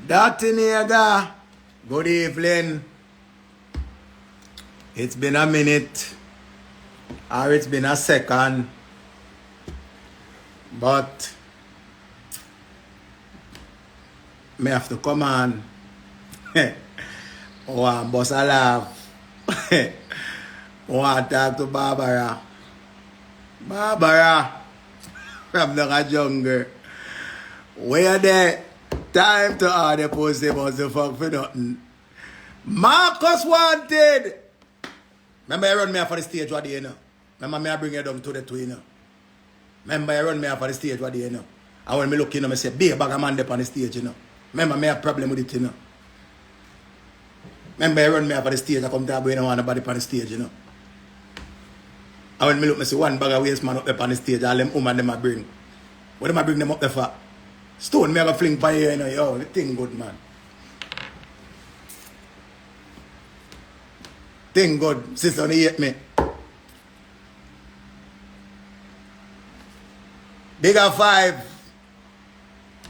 Dr. Nega, good evening. It's been a minute, or it's been a second, but me have to come on. Oh, I'm boss a laugh. Oh, I talk to Barbara. Barbara, from the jungle. Where there? Time to order post about the fuck for nothing. Marcus wanted. Remember you run me off for the stage what do you know? Remember me I bring you down to the two, you know? Remember you run me off for the stage what do you know? And when me look in, I say, be a bag of man there on the stage, you know? Remember me have problem with it, you know? Remember you run me off for the stage, I come to you know want nobody on the stage, you know? And when me look, I see one bag of waste man up there on the stage, all them woman them I bring. What them I bring them up there for? Stone me I go fling by here, you know, yo, the thing good, man. Thing good, sister, they hate me. Bigger 5.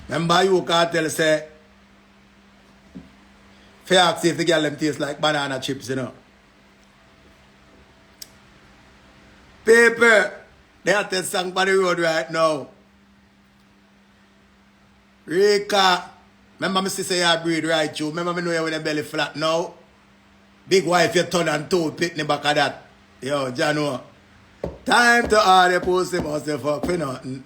Remember you can't tell say, fair ask if the girl them taste like banana chips, you know. Paper, they have that song by the road right now. Rika, remember me say you breed right you. Remember me know you with a belly flat now. Big wife you turn and two pick in the back of that. Yo, Jano. Time to all the post them must fuck for nothing.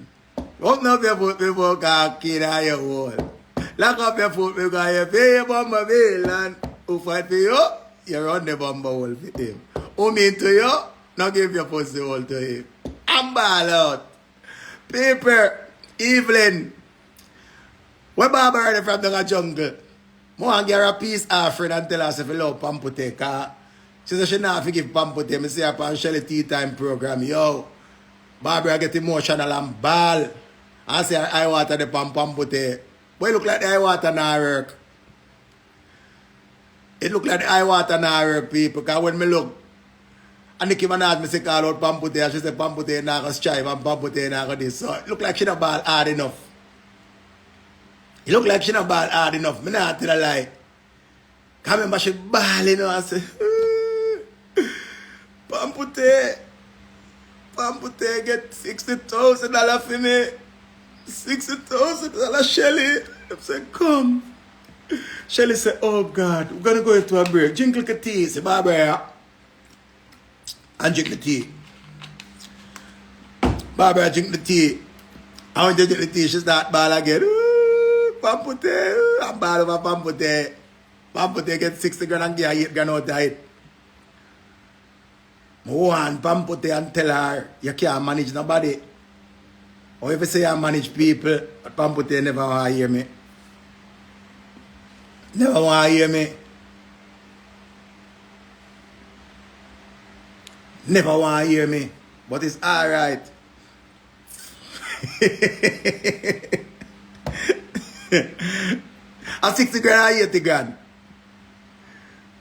Open up your foot before kid on your wall. Lock up your foot because you pay your bomber bill and who fight for you, you run the bomber hole for him. Who mean to you, now give your pussy hole to him. I'm ball out. Paper, Evelyn. Where Barbara from the jungle? I want to give her a peace offering and tell us if you love Pampute. She said she not forgive Pampute. I see her on Shelly Tea Time program. Yo, Barbara get emotional and ball. I say I water the Pampute. But it look like the eye water now work. It look like the eye water now work, people. Because when me look, and Nicki Minaj me say call out Pampute. She said Pampute not going to strive and Pampute not going to this. So it look like she not ball hard enough. It look like she not ball hard enough. Me not tell a lie. Come remember she ball, you know, and say, Pampute get $60,000 for me. $60,000, Shelly. I said, come. Shelly said, oh God, we're going to go into a break. Drink like a tea. Say, Barbara. And drink the tea. Barbara drink the tea. I want to drink the tea. She start ball again. Pampute, I'm bad over Pampute. Pampute get 60 grand and get 8 grand out of it. I want Pampute and tell her you can't manage nobody. Or if you say you manage people, but Pampute never want to hear me. Never want to hear me. Never want to hear me. But it's alright. I'm 60 grand or 80 grand.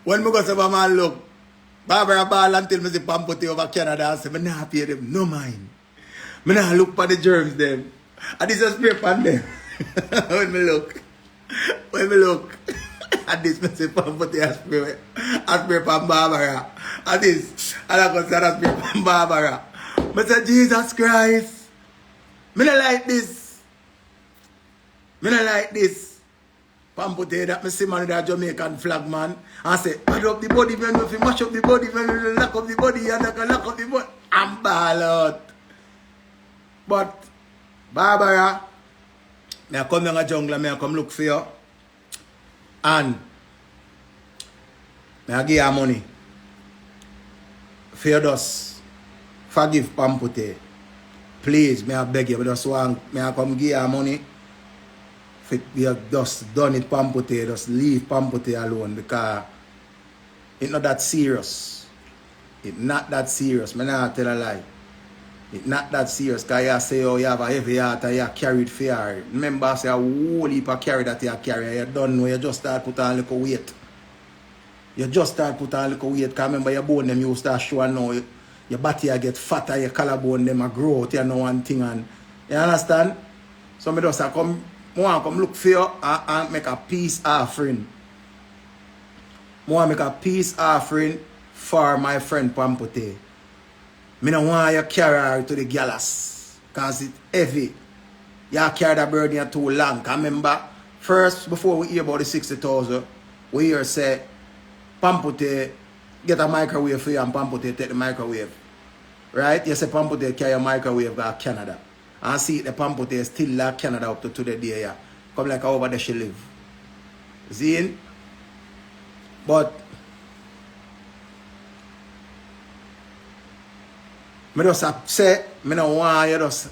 When I go to my man look, Barbara ball until I see Pampute over Canada and say, I not pay them, no mind. I not look for the germs them. And this is spray on them. When me look, and this I say Pampute and spray on Barbara. And this, and I go say that spray on Barbara. I say, Jesus Christ, I don't like this. I don't like this. Pampute that I see man with a Jamaican flag man. I say, pad up the body, man, if you mash up the body, man, lock up the body, and I can lock up the body. I'm ball out. But, Barbara, I come down the jungle, I come look for you. And, I give you money. For you just forgive Pampute. Please, I beg you, I just want, I come give you money. You just done it Pampute, just leave Pampute alone because it's not that serious. It's not that serious. I'm not tell a lie. It's not that serious because you say oh, you have a heavy heart and you carry it fair. Remember I say a whole heap of carry that you carry. You don't know, you just start put on a little weight. You just start put on a little weight because remember your bone them you start showing now. Your body you get fatter, your collarbone them a grow out, you know one thing and you understand? So I just come I want to come look for you and make a peace offering. I want to make a peace offering for my friend Pampote. I don't want you to carry her to the gallows because it's heavy. You carry that burden too long. I remember, first, before we hear about the 60,000, we hear say, Pampote get a microwave for you and Pampote take the microwave. Right? You say Pampote carry a microwave to Canada. And see the Pampote still like Canada up to today day. Yeah. Come like over there she live. See? But I just say, I don't want you just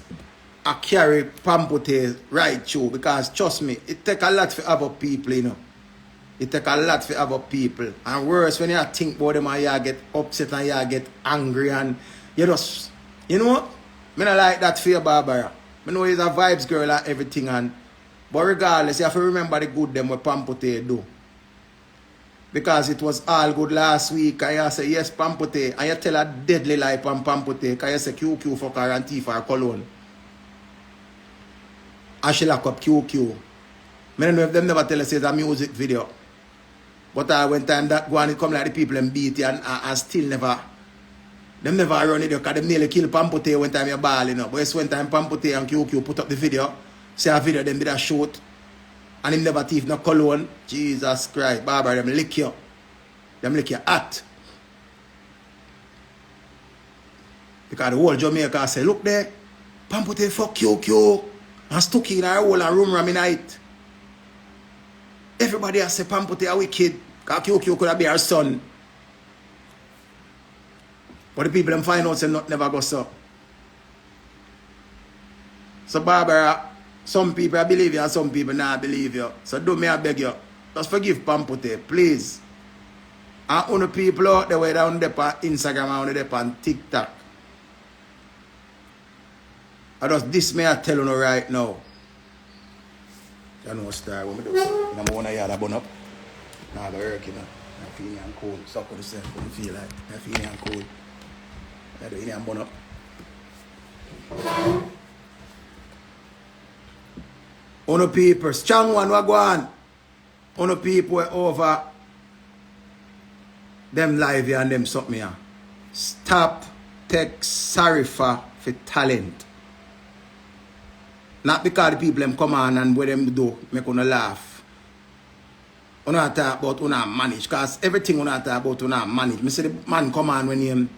carry Pampote right through because trust me, it take a lot for other people, you know. It take a lot for other people. And worse, when you think about them and you get upset and you get angry and you just, you know, I don't like that for you, Barbara. I know he's a vibes girl and everything, but regardless, you have to remember the good them what Pampote do. Because it was all good last week and you say, yes, Pampote, and you tell a deadly lie on Pampote because you say QQ for her and T for her cologne. And she lock up QQ. I don't know if them never tell us it's a music video. But when time that go and it come like the people and beat you and still never, them never run it because they nearly kill Pampote when time you ball, you know. But it's when time Pampote and QQ put up the video, say a video them did a shoot, and him never thief no cologne. Jesus Christ, Barbara, them lick you. Them lick your hat. Because the whole Jamaica say, look there, Pampote fuck QQ and stuck in our whole room ram in night. Everybody has say Pampote a wicked, because QQ could have been her son. But the people them find out say not never go so. So Barbara, some people believe you and some people not believe you. So do me I beg you, just forgive Pampote, please. And other people out there whether on the Instagram and on the on TikTok. I just this may I tell you right now. You know star what me do. I want to hear that bun up. Now I go work, you know. I feel I'm cold. Suck with yourself when you feel like. I feel I'm cold. I do it and bun up. Uno people, strong one, what go on? Uno people over them live here and them something here. Stop, take sorry for talent. Not because the people them come on and what them do, make una laugh. Una talk about una manage, because everything una talk about una manage. Me say the man come on when him,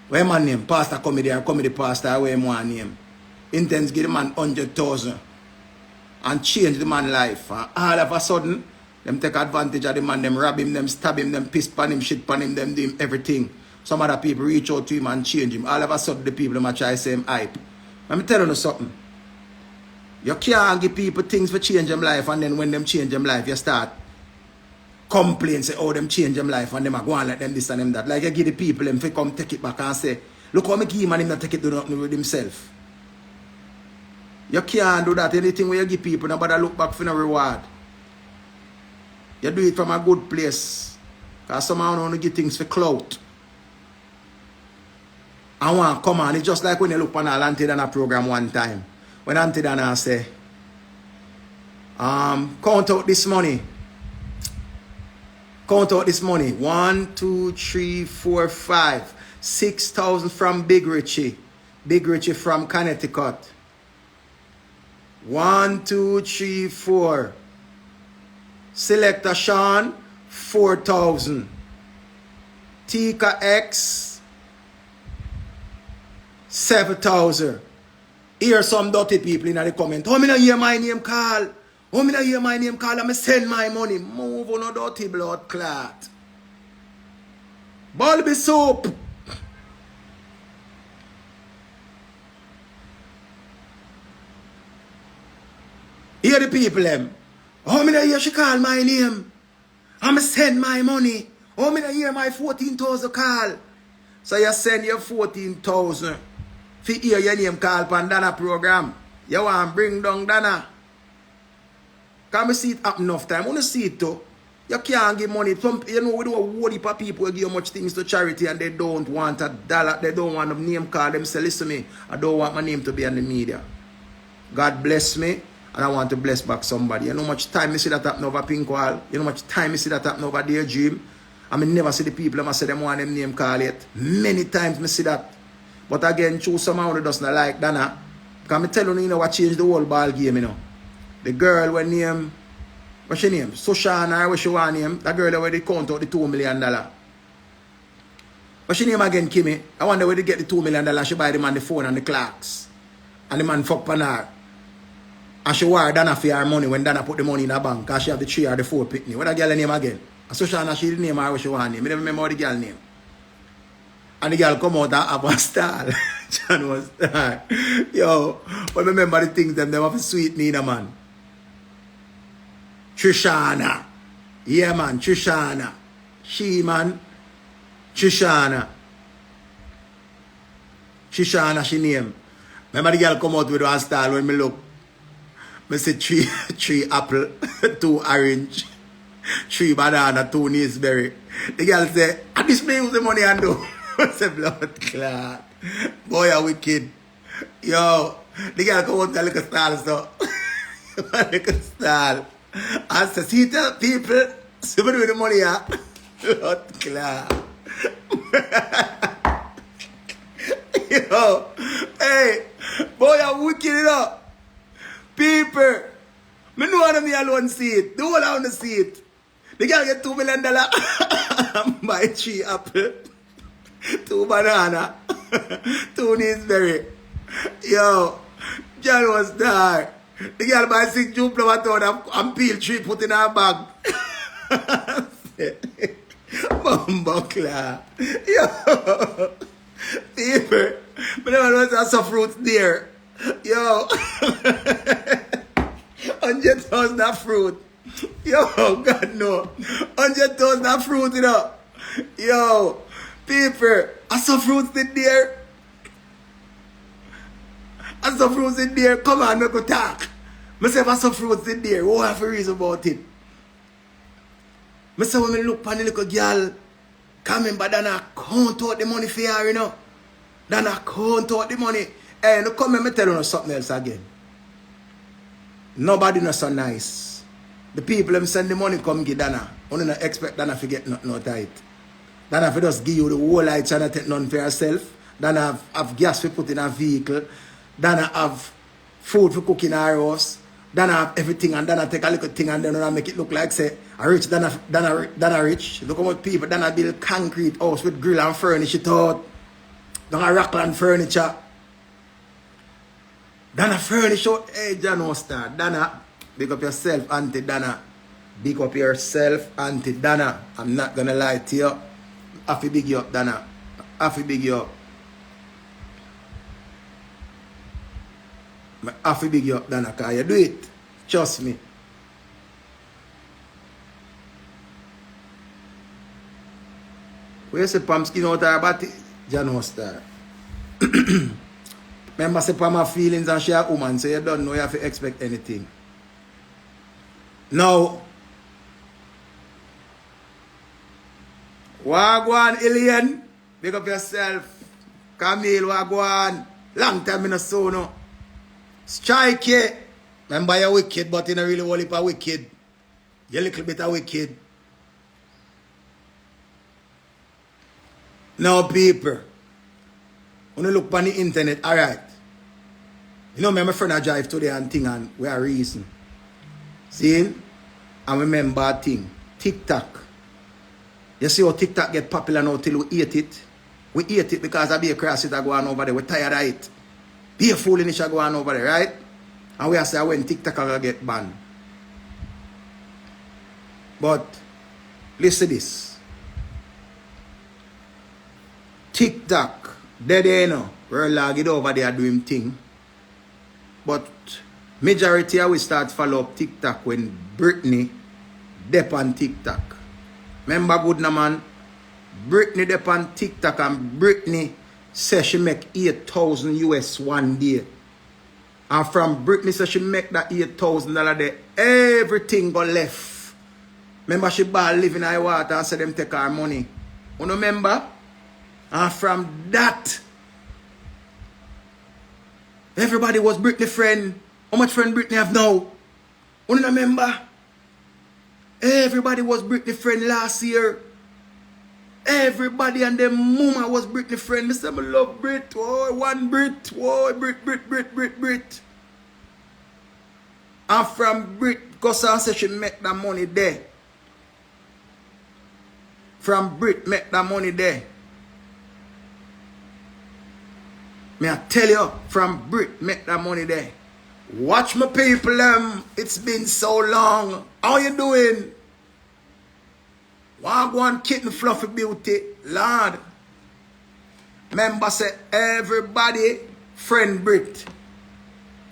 where man name? Pastor comedy or comedy pastor, where him want name. Intends give the man 100,000 and change the man life. And all of a sudden, them take advantage of the man, them rob him, them stab him, them piss pan him, shit pan him, them do him everything. Some other people reach out to him and change him. All of a sudden, the people them try to say him hype. Let me tell you something. You can't give people things for change them life, and then when them change them life, you start complain, say, oh, them change them life, and them are going like them this and them that. Like you give the people them to come take it back and say, look how me give him and him not take it do nothing with himself. You can't do that. Anything where you give people, nobody look back for no reward. You do it from a good place. Because somehow you want to give things for clout. And one come on, it's just like when you look on a Auntie Dana program one time. When Auntie Dana say, count out this money. Count out this money. 1, 2, 3, 4, 5. 6,000 from Big Richie. Big Richie from Connecticut. 1, 2, 3, 4. Selector Sean, 4,000. Tika X, 7,000. Hear some dirty people in the comment. Oh, me not hear my name call. Oh, me not hear my name call. I'm send my money. Move on a dirty blood clot. Bulby soap. Hear the people them. Oh, me not hear she call my name. I'm send my money. Oh, me not hear my 14,000 call. So you send your 14,000. If you hear your name call pan Dana program, you want to bring down Dana. Can we see it happen enough time? I want to see it too. You can't give money. Some, you know, we do a whole heap of people give much things to charity and they don't want a dollar. They don't want a name call. Them say, listen to me, I don't want my name to be on the media. God bless me. and I want to bless back somebody. You know how much time I see that happen over Pinkwall? You know how much time I see that happen over Daydream? I mean, never see the people I say them want them name call yet. Many times I see that. But again, choose someone who doesn't like Dana. Because I tell you, what changed the whole ball game, The girl when name, what's she name? Soshana, what she want name? That girl where they count out the $2 million. What's she name again, Kimmy? I wonder where they get the $2 million. She buy the man the phone and the clocks. And the man fuck on her. And she wire Dana for her money when Dana put the money in her bank. Because she have the 3 or the 4 pitney. What that girl name again? And Soshana, she the name her what she want name. I never remember the girl name. And the girl come out and have a style. John was star. Yo, but remember the things them have a sweet Nina, man. Trishana. Yeah, man, Trishana. She, man. Trishana. Trishana, she name. Remember the girl come out with one style when me look. Me say 3 apple, 2 orange, 3 banana, 2 raspberry. The girl say, and this may use the money and do. I say, blood clot. Boy, are wicked. Yo, the girl come out with a little style, so. A little style. I say, see, tell people, see me with the money, yeah? Blood clot. Yo, hey, boy, I'm wicked, People, me know them alone see it. The whole I want to see it. The girl get $2 million. Buy 3 apple, 2 banana, 2 raspberry. Yo, girl was there. The girl buy 6 jupla town and peel 3 put in her bag. Bumbuckler. Yo, people, me never know there's some fruits there. Yo, 100,000 of fruit. Yo, God no. 100,000 of fruit, Yo, people, I saw fruits in there. I saw fruits in there. Come on, make a talk. I say I saw fruits in there. What have a reason about it? I say when I look at the little girl, coming but then I count out the money for her, Then I count out the money. Hey, no come and tell you something else again. Nobody not so nice. The people them send the money come give Dana. Only not expect Dana to get nothing out of it. Dana for just give you the whole light and take none for yourself. Dana have gas to put in a vehicle. Dana have food for cooking in our house. Dana have everything and Dana take a little thing and then make it look like say a rich Dana rich. Look how much people Dana build concrete house with grill and furnish it out. Dana Rockland furniture. Dana furnish out. Hey, John Star. Dana, big up yourself, Auntie Dana. Big up yourself, Auntie Dana. I'm not gonna lie to you. I have to big you up, Dana. I have to big you up. I have to big you up, Dana, because you do it. Trust me. Where you say Pam skin out her body? John Star. Remember, say Pam have feelings and she a woman, so you don't know you have to expect anything. Now, Wagwan Alien, big up yourself. Camille Wagwan. Long time in a so no. Strike it. Remember you're wicked, but you're not really whole heap of wicked. You're a little bit of wicked. Now people, when you look on the internet, alright. You know, my friend I drive today and thing and we are reason. See? And remember a thing. TikTok. You see how TikTok get popular now till we eat it? We eat it because I be a cross it go on over there. We're tired of it. Be a fool in it go on over there, right? And we are saying when TikTok will get banned. But listen to this. TikTok, they know. We're log it over there doing thing. But majority of we start follow up TikTok when Britney dep on TikTok. Remember good na man? Britney dep on TikTok and Britney says she make 8,000 US one day. And from Britney says she make that $8,000 day, everything go left. Remember she ball live in high water and say them take her money. You remember? And from that, everybody was Britney friend. How much friend Britney have now? You remember? Everybody was Britney friend last year. Everybody and their mama was Britney friend. They say, I love Brit. Oh, one Brit. Oh, Brit. And from Brit, because I said she make that money there. From Brit, make that money there. May I tell you, from Brit, make that money there. Watch my people, it's been so long. How you doing? Wagwan kitten fluffy beauty, Lord. Remember say everybody friend Brit.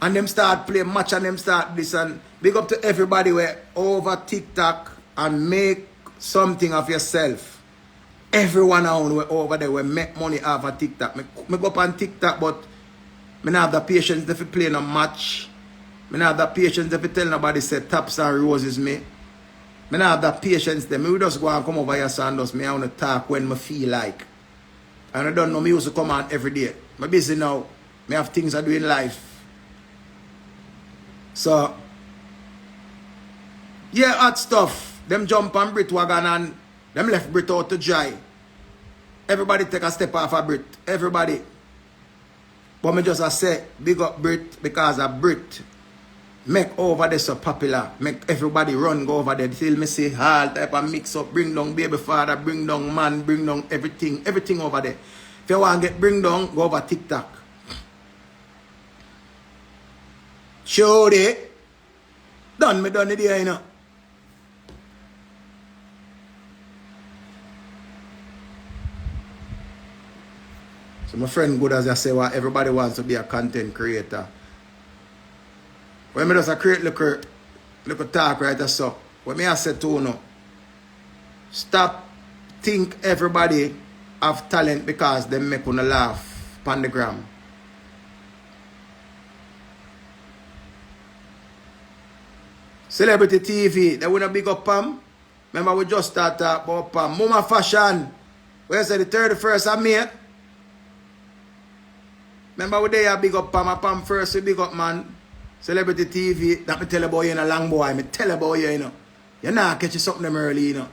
And them start play match and them start this and big up to everybody where over TikTok and make something of yourself. Everyone over there will make money off of TikTok. Me go up on TikTok, but I don't have the patience if you play no match. I don't have the patience if you tell nobody say taps and roses me. I don't have the patience there. Me just go and come over here and just me I want to talk when I feel like. And I don't know me used to come on every day. I'm busy now. I have things I do in life. So yeah, hot stuff. Them jump on Brit wagon and them left Brit out to dry. Everybody take a step off of Brit. Everybody. But me just say, big up Brit because of Brit. Make over there so popular. Make everybody run go over there. Till me say all type of mix up. Bring down baby father, bring down man, bring down everything. Everything over there. If you want to get bring down, go over TikTok. Show it. Done it there, you know. So my friend good as I say, well, everybody wants to be a content creator. When me just create little talk right so. When me I say to you, stop think everybody have talent because they make you laugh on the gram. Celebrity TV, they wouldn't big up Pam. Remember we just started about Pam. Mama Fashion. Where's the 31st of May? Remember we there big up Pam. Pam first we big up man. Celebrity TV. That me tell about you in a long boy. Me tell about you, you know. You not catch something early, you know.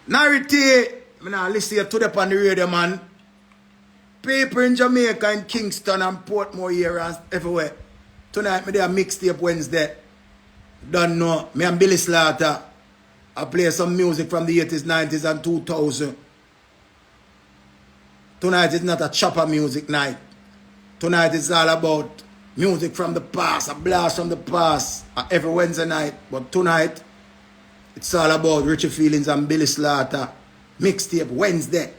Narity. I not listen to the on the radio, man. People in Jamaica and Kingston and Portmore here and everywhere. Tonight, me there mixtape Wednesday. Don't know. Me and Billy Slaughter. I play some music from the 80s, 90s and 2000. Tonight is not a chopper music night. Tonight is all about music from the past, a blast from the past. Every Wednesday night. But tonight, it's all about Richie Feelings and Billy Slaughter. Mixtape Wednesday.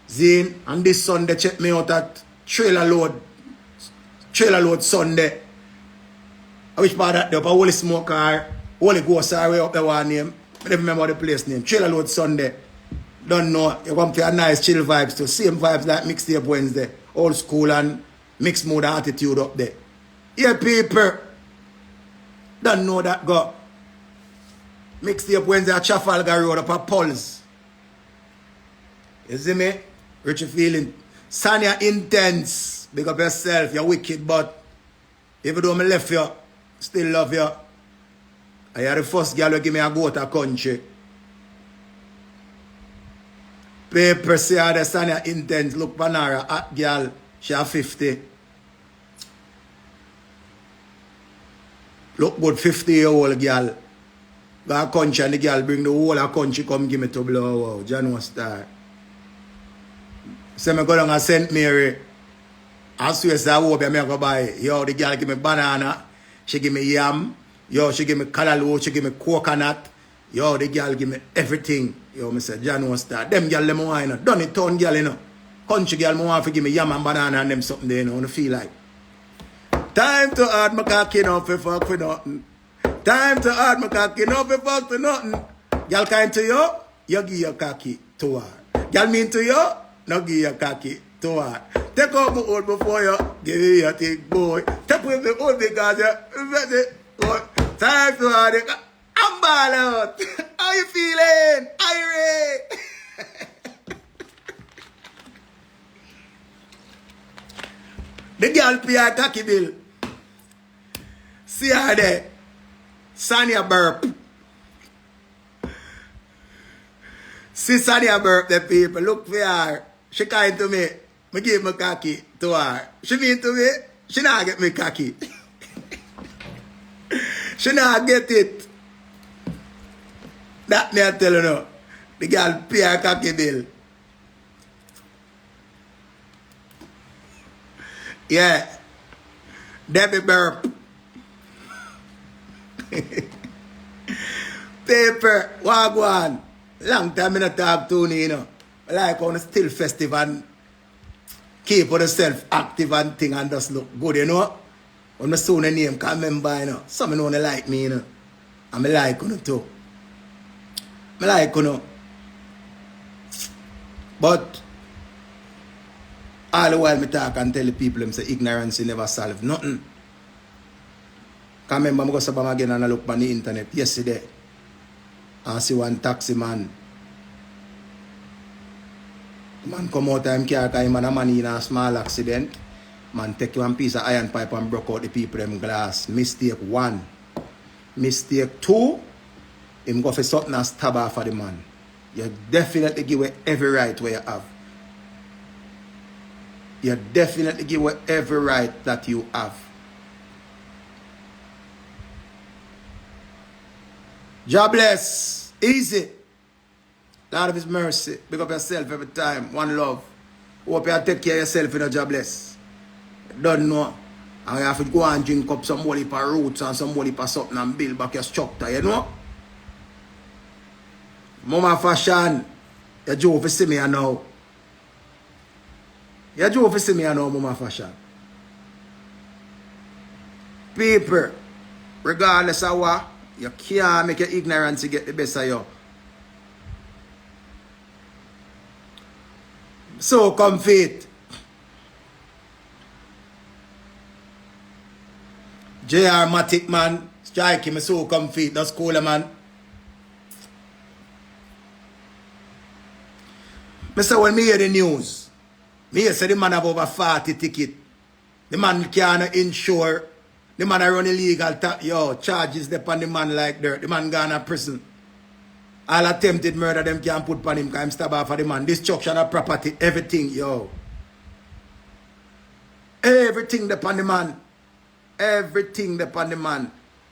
Zine. And this Sunday, check me out at Trailer Load Sunday. I wish part that up a Holy Smoke car, Holy Ghost car way up there one name. I don't remember the place name. Trailer Load Sunday. Don't know. You come to a nice chill vibes too. Same vibes like Mixtape Wednesday. Old school and mixed mood attitude up there. Yeah, people. Don't know that go. Mixtape Wednesday at Trafalgar Road up at Pulse. You see me? Richie Feeling. Sanya Intense. Big up yourself, you're wicked, but even though I left you, still love you. I are the first girl who give me a go to country. Paper say the Sanya Intense, look Panara, hot girl, she have 50. Look good 50-year-old girl. Go to country and the girl bring the whole of country come give me to blow. Wow, January star. So I go down to St. Mary. I swear I hope I go buy. Yo, the girl give me banana. She give me yam. Yo, she give me callaloo. She give me coconut. Yo, the girl give me everything. Yo, I say, John wants that. Them girl, them want, you know. Done it town girl, you know. Country girl, I want to give me yam and banana and them something there, you know. I feel like. Time to add my cocky now for fuck for nothing. Time to add my cocky now for fuck for nothing. Girl kind to you, you give your cocky to her. Girl mean to you, no give your cocky to her. Take out my old before you give me your thing, boy. Take with the old because you're ready. Time to add it. I'm ball out. How you feeling? Irate. The girl pay her cocky bill. See her there. Sanya burp. See Sanya burp, the people. Look for her. She kind to me. I give my cocky to her. She mean to me. She not get me cocky. She not get it. That me I tell you now. The girl pay her cocky bill. Yeah. Debbie burp. Paper, wagwan. Long time I not talk to you, you know. I like on still festive and keep on yourself active and thing and just look good, you know. When I soon a name can't remember, you know. Some don't like me, you know. And I like you too. I like you. But all the while I talk and tell the people them say ignorance never solve nothing. Can remember I go to again and I look on the internet yesterday. I see one taxi man. The man come out of his car because he had a man in a small accident. Man take one piece of iron pipe and broke out the people them glass. Mistake 1. Mistake 2. Him go for something and stab off for the man. You definitely give away every right where you have. You definitely give away every right that you have. Jobless. Easy. Lord of His mercy. Pick up yourself every time. One love. Hope you take care of yourself in a jobless. Don't know. And you have to go and drink up some wally for roots and some wally for something and build back your structure, you know? Mama fashion. You do for see me now. You do for see me now, Mama fashion. People, regardless of what, you can't make your ignorance get the best of you. So come faith. J.R. Matic man, strike him so come feet, that's cool man. Mr. When me hear the news, me hear say the man have over 40 tickets. The man can't insure. The man run illegal. Charges upon the man like dirt. The man gone to prison. All attempted murder them can't put upon him because I'm stab off for the man. Destruction of property, everything, yo. Everything upon the man. Everything upon the man.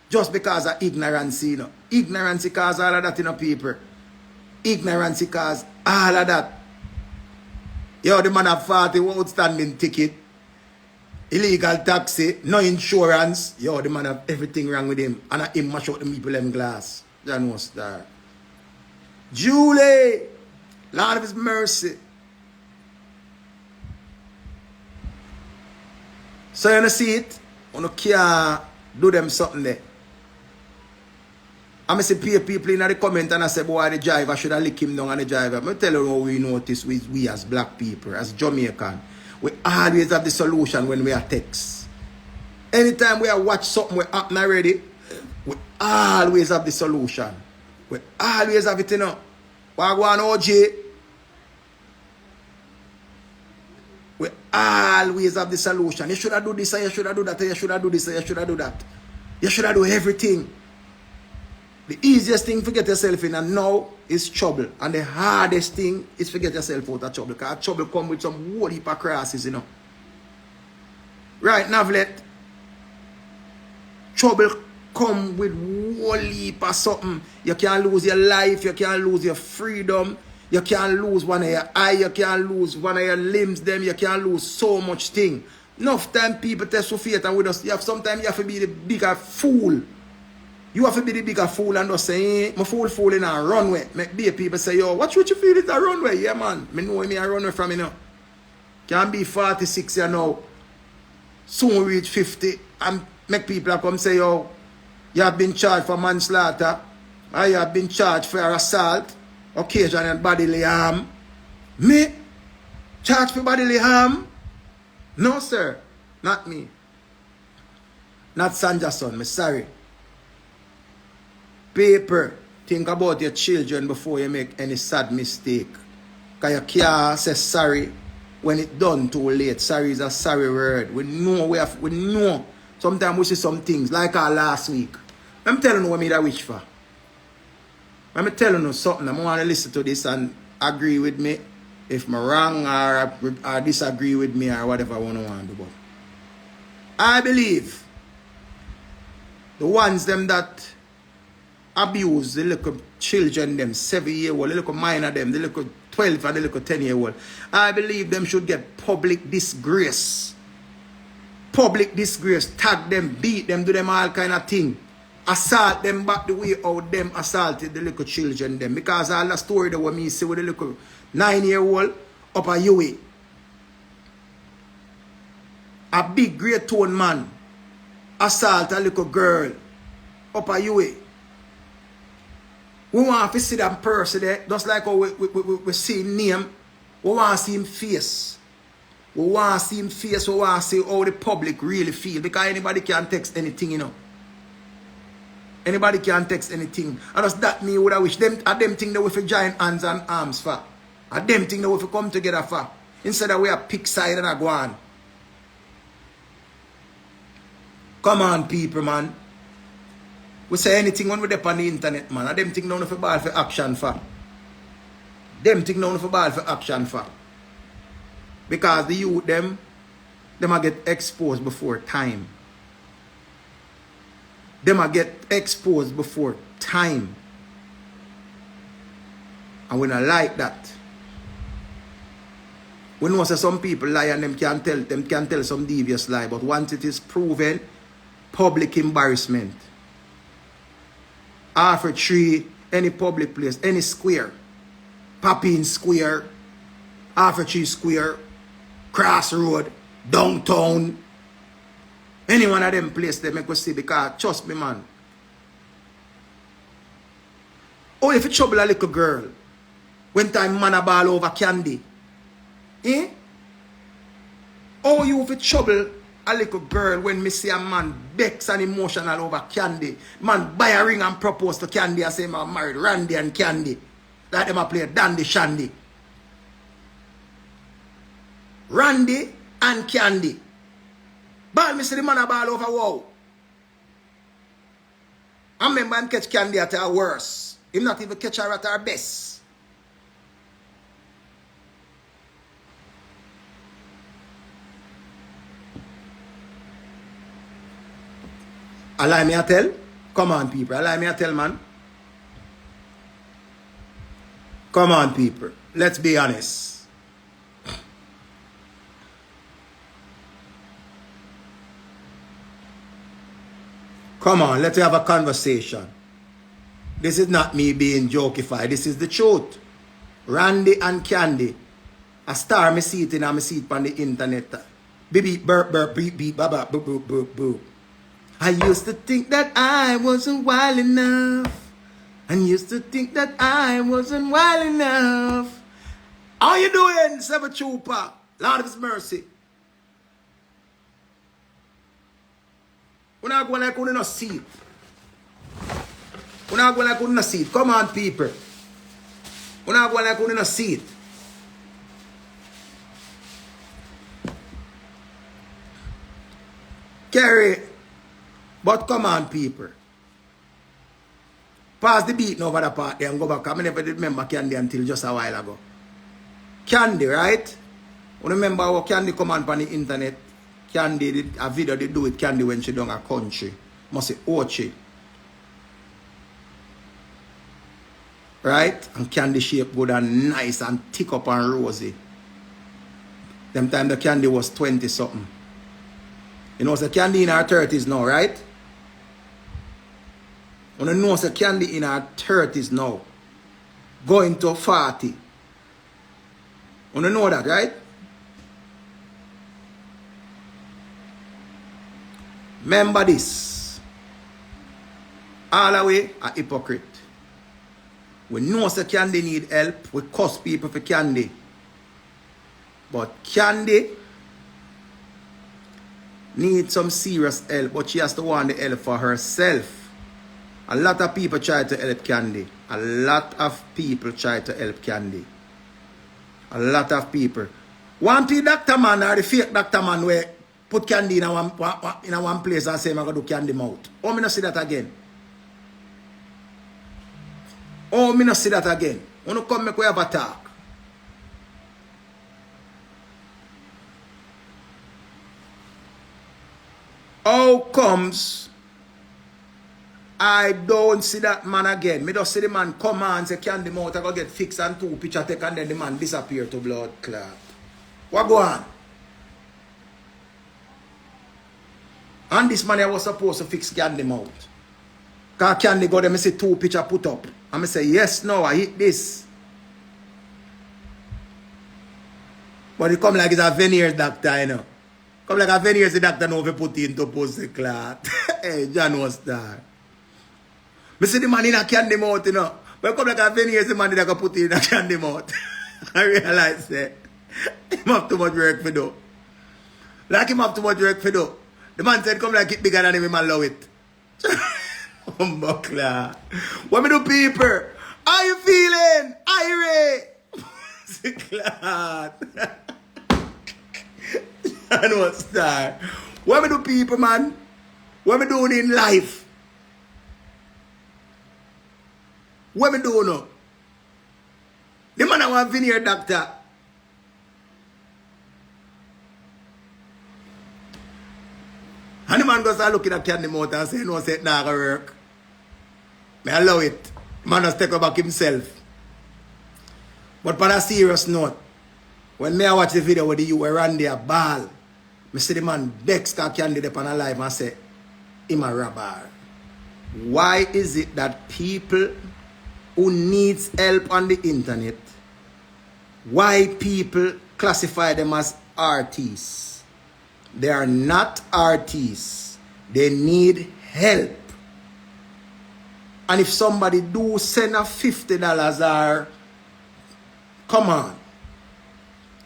Just because of ignorance, you know. Ignorance cause all of that, you know, people. Ignorance cause all of that. Yo, the man have 40 outstanding ticket. Illegal taxi, no insurance. Yo, the man have everything wrong with him. And him mash out the people in glass. John was there. Julie, Lord of His mercy. So you see it? You can't do them something there. I see people in the comment and I say, boy, the driver should have lick him down on the driver. I tell you how we notice we as black people, as Jamaican. We always have the solution when we are text. Anytime we watch something we happen already, we always have the solution. We always have it, you know. Wagwan OJ. We always have the solution. You should have do this, and you should have do that, and you should have do this, and you should have do that. You should have do everything. The easiest thing to get yourself in and now is trouble. And the hardest thing is to get yourself out of trouble. Because trouble comes with some whole heap of crosses, you know. Right, Navlet? Trouble come with whole heap of something. You can't lose your life, you can't lose your freedom, you can't lose one of your eye, you can't lose one of your limbs, them, you can't lose so much thing. Enough time people test for faith and with us, sometimes you have to be the bigger fool. You have to be the bigger fool and just say, my fool in a runway. Make be people say, yo, what you feel is a runway? Yeah, man. Me know me a runway from you know. Can be 46 years now. Soon reach 50. And make people come say, yo, you have been charged for manslaughter. Or you have been charged for assault. Occasional and bodily harm. Me? Charged for bodily harm? No, sir. Not me. Not Sanderson. Me sorry. Paper, think about your children before you make any sad mistake. Because you can't say sorry when it done too late. Sorry is a sorry word. We know we know. Sometimes we see some things like our last week. I'm telling you what me that wish for. I'm telling you something. I want to listen to this and agree with me. If I'm wrong or disagree with me or whatever I want to do. But I believe the ones them that abuse the little children, them 7-year-old, the little minor them, the little 12 and the little 10-year-old, I believe them should get public disgrace. Public disgrace. Tag them, beat them, do them all kind of thing. Assault them back the way out them assaulted the little children them. Because all the story that me see with the little 9-year-old up a UA. A big great tone man assault a little girl up a UA. We want to see that person there, just like how we see him name. We want to see him face. We want to see him face. We want to see how the public really feel. Because anybody can text anything, you know. Anybody can text anything. And just that me would have wish them think that we for giant hands and arms for. And them think that we for come together for. Instead of we are pick side and a go on. Come on, people, man. We say anything when we dep on the internet, man. And them think none of the ball for action for. Them think none of the ball for action for. Because the youth, them might get exposed before time. They might get exposed before time. And we don't like that. We know that some people lie and them can tell some devious lie. But once it is proven, public embarrassment. After tree, any public place, any square, Papine Square, After Tree Square, Crossroad, downtown, any one of them places they make us see, because trust me, man. Oh, if you trouble a little girl, when time man a ball over candy, eh? Oh, you if you trouble a little girl when me see a man vex and emotional over candy. Man buy a ring and propose to Candy and say I'm married Randy and Candy. Like them a play Dandy Shandy. Randy and Candy. But me see the man a ball over wow. I remember him catch Candy at her worst. Him not even catch her at her best. Allow me to tell? Come on, people. Allow me to tell, man. Come on, people. Let's be honest. Come on, let's have a conversation. This is not me being jokified. This is the truth. Randy and Candy. A star me see it in and me see it on the internet. Beep, beep, burp, burp, beep, beep, baba, boop, boop, boop, boop. I used to think that I wasn't wild enough. I used to think that I wasn't wild enough. How you doing, Seven Trooper? Lord of His mercy. We're not going like we don't see it. We're not going like we don't see it. Come on, people. We're not going like we don't see it. Carry. But come on, people. Pass the beat over the part there and go back. I never did remember Candy until just a while ago. Candy, right? You remember how Candy come on the internet? Candy did a video they do with Candy when she done a country. Must say Ochi. Right? And Candy shape good and nice and thick up and rosy. Them time the Candy was 20 something. You know, so Candy in her 30s now, right? You know, so Candy in her 30s now. Going to 40. You know that, right? Remember this. All the way a hypocrite. We know so Candy need help. We cuss people for Candy. But Candy needs some serious help. But she has to want the help for herself. A lot of people try to help Candy. A lot of people try to help Candy. A lot of people. One P doctor man or the fake doctor man where put candy in one place and say I'm going to do candy mouth. Oh, me not see that again. Oh, me not see that again. Wanna come make we have a talk. How comes I don't see that man again? Me just see the man come and say candy mouth I go get fixed and 2 picture take and then the man disappear to blood clot. What go on? And this man I was supposed to fix candy mouth. Cause candy go there, me see 2 picture put up. And me say, yes, no, I hit this. But it come like it's a veneers doctor, you know. Come like a veneers the doctor know if you put it into post the clot. Hey, John was there. Me see the man in a candy mouth, you know. But come like a veneers the man that can put it in a candy mouth. I realize that. Him have too much work for do. Like him have too much work for do. The man said come like it bigger than him, him allow it. Buckler. What me do people? How you feeling? Irate. I know what's that. What me do people, man? What me doing in life? What me doing now? The man I want veneer doctor. And the man goes to look at the candy mouth and say, no, say it not gonna work. I allow it. The man just take back himself. But on a serious note, when me I watch the video where you were on there ball, I see the man Dexter candy up on a live and say, him a robber. Why is it that people who needs help on the internet, why people classify them as artists? They are not artists. They need help. And if somebody do send a $50 or come on.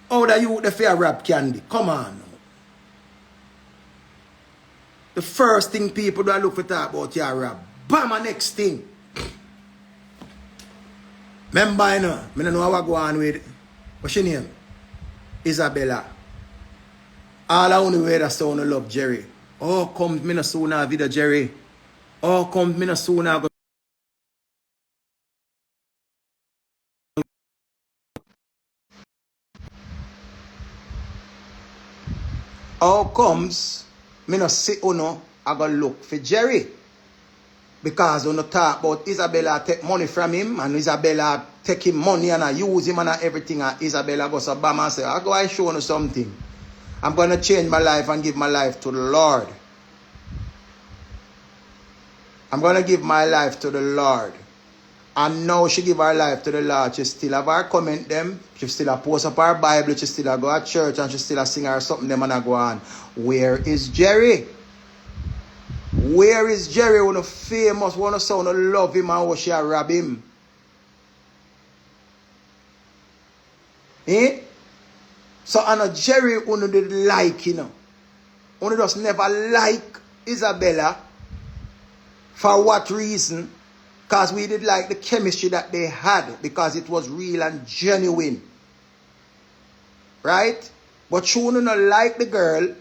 How the you the fair rap candy? Come on. The first thing people do look for talk about your rap. Bam, my next thing. Remember, you know, I don't know how I go on with, what's your name? Isabella. All I only way that sound love Jerry. Oh, come me no sooner video Jerry. Oh, come me no sooner go. How comes me no see uno I go look for Jerry? Because uno talk about Isabella take money from him and Isabella take him money and I use him and everything and Isabella goes to Bama and say, I go and show you something. I'm going to change my life and give my life to the Lord. I'm going to give my life to the Lord. And now she give her life to the Lord. She still have her comment them. She still have post up her Bible. She still have go to church and she still have sing her something them and I go on. Where is Jerry? Where is Jerry? One of famous, one of sound love him and what she rob him. Eh? So I know Jerry only did like, you know. Only just never like Isabella. For what reason? Because we did like the chemistry that they had. Because it was real and genuine. Right? But you don't like the girl.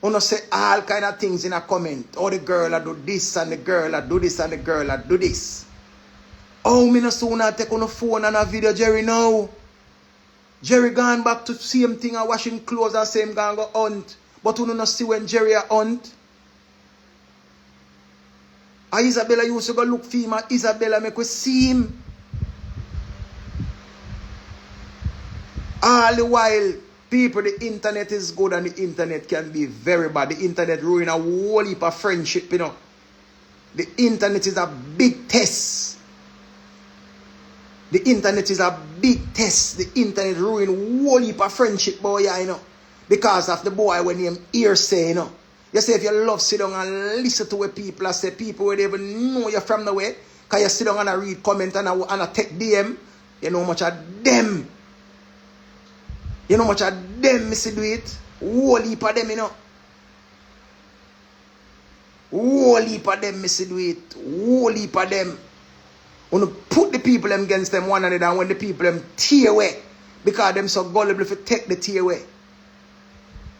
You say all kind of things in a comment. Oh, the girl I do this and the girl I do this and the girl I do this. Oh, me no sooner take on the phone and a video Jerry now. Jerry gone back to same thing and washing clothes and same gone go hunt. But you don't see when Jerry a hunt. And Isabella used to go look for him and Isabella make we see him. All the while, people, the internet is good and the internet can be very bad. The internet ruin a whole heap of friendship, you know. The internet is a big test. The internet is a big test. The internet ruin a whole heap of friendship, boy, you know. Because of the boy when him hear say, you know. You say if you love sit down and listen to what people say, people will even know you from the way. Because you sit down and read comment and I take DM, you know how much of them. You know how much of them me see do it. Whole heap of them, you know. Whole heap of them me see do it. Whole heap of them. When you put the people them against them one another and when the people them tear away, Because them so gullible if you take the tea away.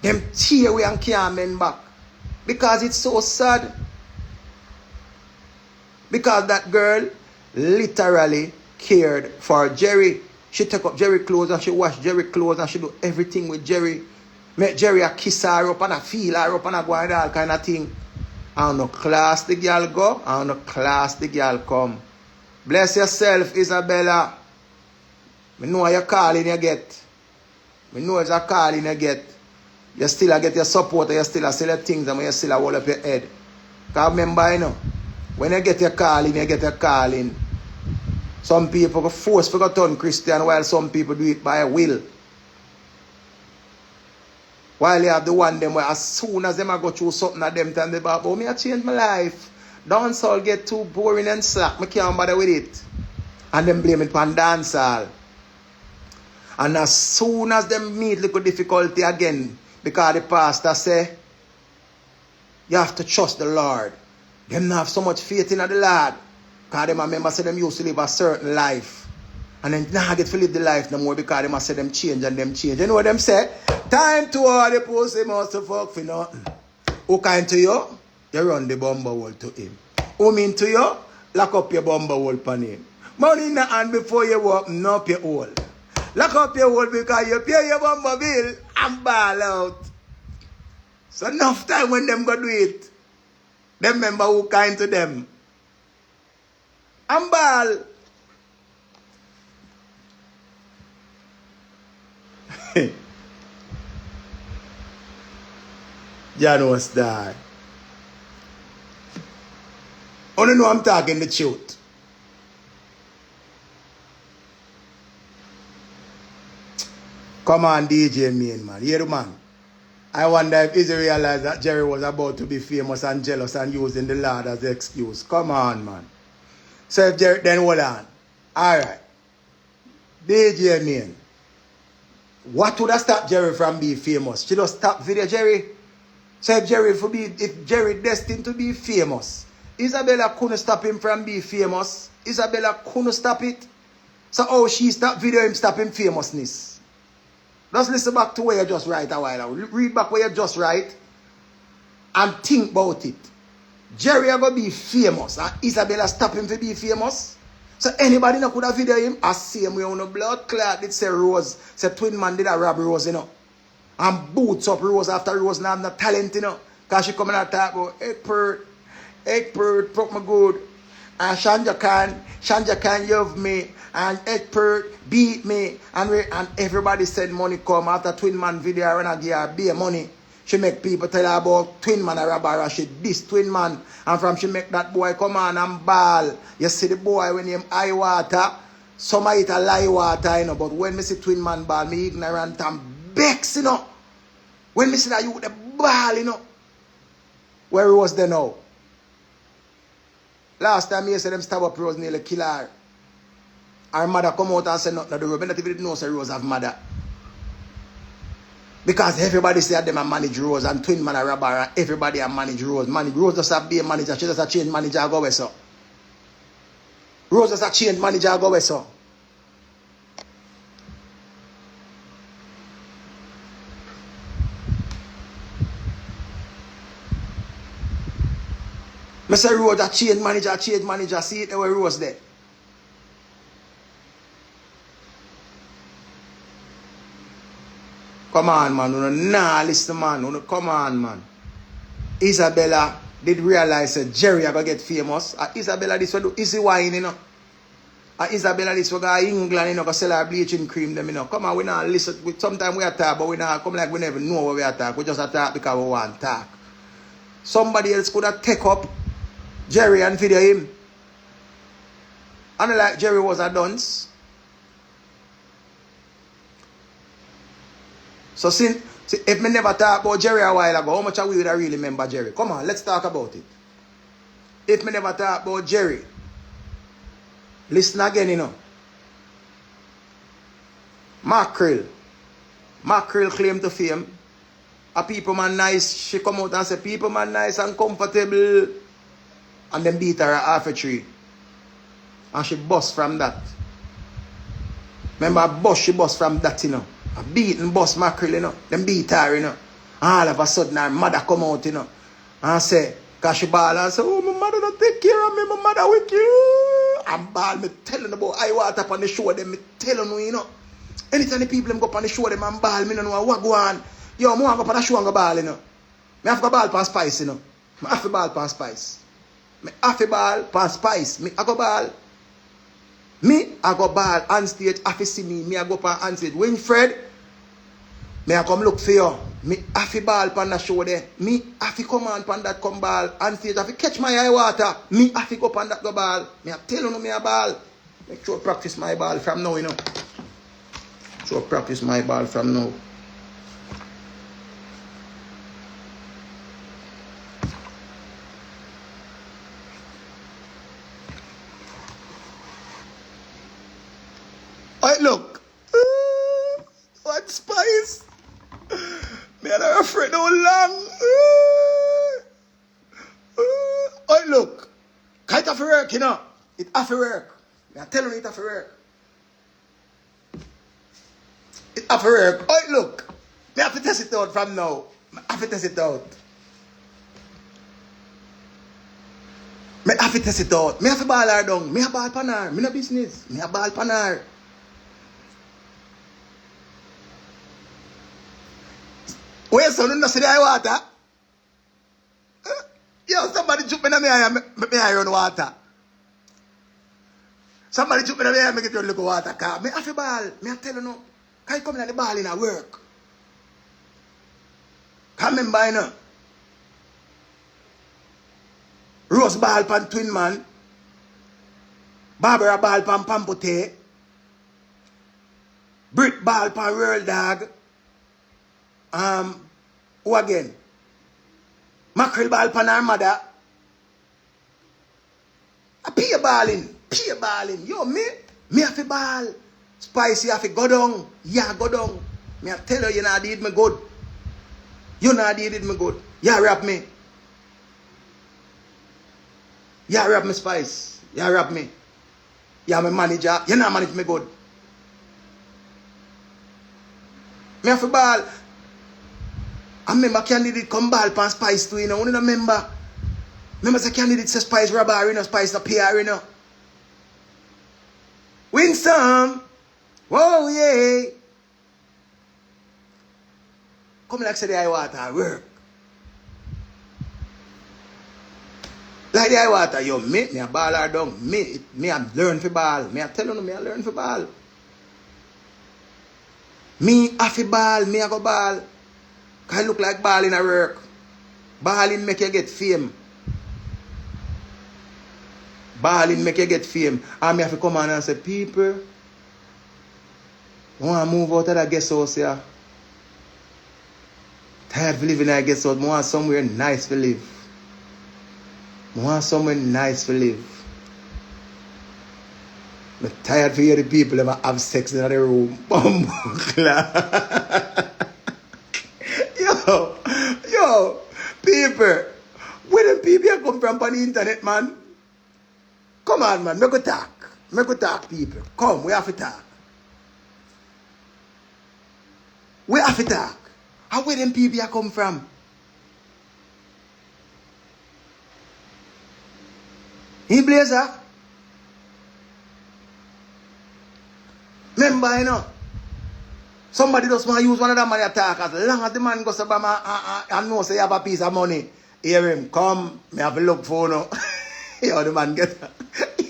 Them tea away and can't mend back. Because it's so sad. Because that girl literally cared for Jerry. She took up Jerry clothes and she washed Jerry clothes and she do everything with Jerry. Make Jerry a kiss her up and a feel her up and a go and all kind of thing. And no class the girl go, and no class the girl come. Bless yourself, Isabella. Me know your calling you get. Me know it's a calling you get. You still get your support, you still sell your things, and you still hold up your head. Because remember, you know, when you get your calling, you get your calling. Some people go force to turn Christian, while some people do it by will. While you have the one them where as soon as them I go through something at them time, they go, oh, me I change my life. Dancehall get too boring and slack. Me can't bother with it. And them blame it on dancehall. And as soon as them meet little difficulty again, because the pastor say, you have to trust the Lord. Them not have so much faith in the Lord. Because them remember say them used to live a certain life. And then now get to live the life no more because them say them change and them change. You know what them say? Time to all the pussy must fuck for nothing. Who kind to you? You run the bumble hole to him. Who mean to you? Lock up your bumble hole for him. Money in the hand before you walk, up your hole. Lock up your hole because you pay your bumble bill and ball out. So enough time when them go do it. Them remember who kind to them. And ball. You know what's that? Only know I'm talking the truth. Come on, DJ man. Hear the man. I wonder if Izzy realized that Jerry was about to be famous and jealous and using the Lord as an excuse. Come on, man. So if Jerry, then hold on. Alright. DJ man. What would have stopped Jerry from being famous? She just stop video Jerry. So if Jerry destined to be famous, Isabella couldn't stop him from being famous. Isabella couldn't stop it. So how she stopped video him stop him famousness? Just listen back to where you just write a while ago. Read back where you just write and think about it. Jerry ever be famous and Isabella stop him to be famous? So anybody no could have video him as same way on the blood clot did say Rose, say twin man did a rob Rose, you know. And boots up Rose after Rose not have no talent, you know. Because she come and talk about egg bird, fuck me good. And Shanja can love me. And egg bird beat me. And everybody said money come after twin man video and I give her beer money. She make people tell her about twin man a robber and she diss twin man. And from she make that boy come on and ball. You see the boy when him eye water. Some eat a lie water, you know. But when me see twin man ball, me ignorant and vex, you know. When me see that you with the ball, you know. Where Rose there now? Last time you said them stab up Rose nearly kill her. Her mother come out and say nothing to the road. But not even know say Rose have mother. Because everybody say them a manage Rose and twin man a robber and everybody a manage Rose. Rose just a be a manager. She just a change manager go away so. Rose just a change manager go away so. I say Rose a change manager. See it where Rose there. Come on, man. Nah, listen, man. Come on, man. Isabella did realize that Jerry are going to get famous. Isabella this will do easy wine, you know. Isabella this will go to England, you know, go sell her bleaching cream, them, you know. Come on, we not listen. Sometimes we attack, but we not come like we never know what we attack. We just attack because we want to talk. Somebody else could have take up Jerry and video him. And like Jerry was a dunce. So since if me never talk about Jerry a while ago, how much are we would I really remember Jerry? Come on, let's talk about it. If me never talk about Jerry, listen again, you know. Mackerel claim to fame. A people man nice, she come out and say people man nice and comfortable. And then beat her half a tree. And she bust from that. Remember, I bust she bust from that, you know. I beat and bust mackerel, you know. Them beat her, you know. All of a sudden, her mother come out, you know. And say, cause she ball and say, oh, my mother don't take care of me, my mother with you. And ball, me telling about I water up on the show, them me telling you, you know. Anytime the people them go up on the show, them and ball, me don't know what go on. Yo, I want to go up on the show and go ball, you know. Me have to go ball pan Spice, you know. Me have to ball pan Spice. Me have to ball pan Spice. Me I go ball. Me I go ball on stage. Have to see me. Me I go pan on stage. Winfred, me I come look for you. Me have to ball pan the show there. Me have to come on pan that come ball on stage. Have to catch my eye water. Me have to go pan that go ball. Me I tell you me a ball. Make sure practice my ball from now, you know. So practice my ball from now. Alright, look. What Spice? Me and her afraid no long. Alright, look. It have to work, you know. It have to work. I tell you it have to work. It have to work. Alright, look. Me have to test it out from now. Me have to test it out. Me have to test it out. Me have to ball her down. Me a ball pan her. Me no business. Me a ball pan her. Where son you not see the eye water? Yo, somebody jump in my eye, me eye run water. Somebody jump in my eye, make it run look water. Cause me have a ball. Me I tell you no. Can you come in the ball in a work? Come remember, you know. Rose ball pan Twin Man. Barbara ball pan Pampote. Brit ball pan World Dog. Who again? Mackerel ball pan her mother. A peer balling. Peer balling. Yo, me have a ball. Spicy have a go down. Yeah, go down. Me I tell you, you know, did me good. You know, did me good. Yeah, rap me. Yeah, rap me Spice. Yeah, rap me. Yeah, my manager. You know, manage me good. Me have a ball. I remember candidate come ball pan Spice too, you know. You don't remember? Remember the candidate say Spice robber, you know, Spice the PR, you know. Win some. Whoa, yeah. Come like say the eye water work. Like the eye water, yo, me a ball her down. Me a learn for ball. Me a tell you, me a learn for ball. Me a fi ball, me a go ball. Cause it look like balling a work. Balling make you get fame. Balling make you get fame. And me have to come on and say, people, I want to move out of that guest house here. Tired of living in that guest house. I want somewhere nice to live. I want somewhere nice to live. I'm tired for hear the people ever have sex in the room. Yo, people, where them people come from on the internet, man? Come on, man, make a talk. Make a talk, people. Come, we have to talk. We have to talk. And where them people come from? In Blazer? Remember, you know, somebody just want to use one of them money attack. As long as the man goes to Bama and knows he have a piece of money, hear him, come, me have a look for no. Yo, the man get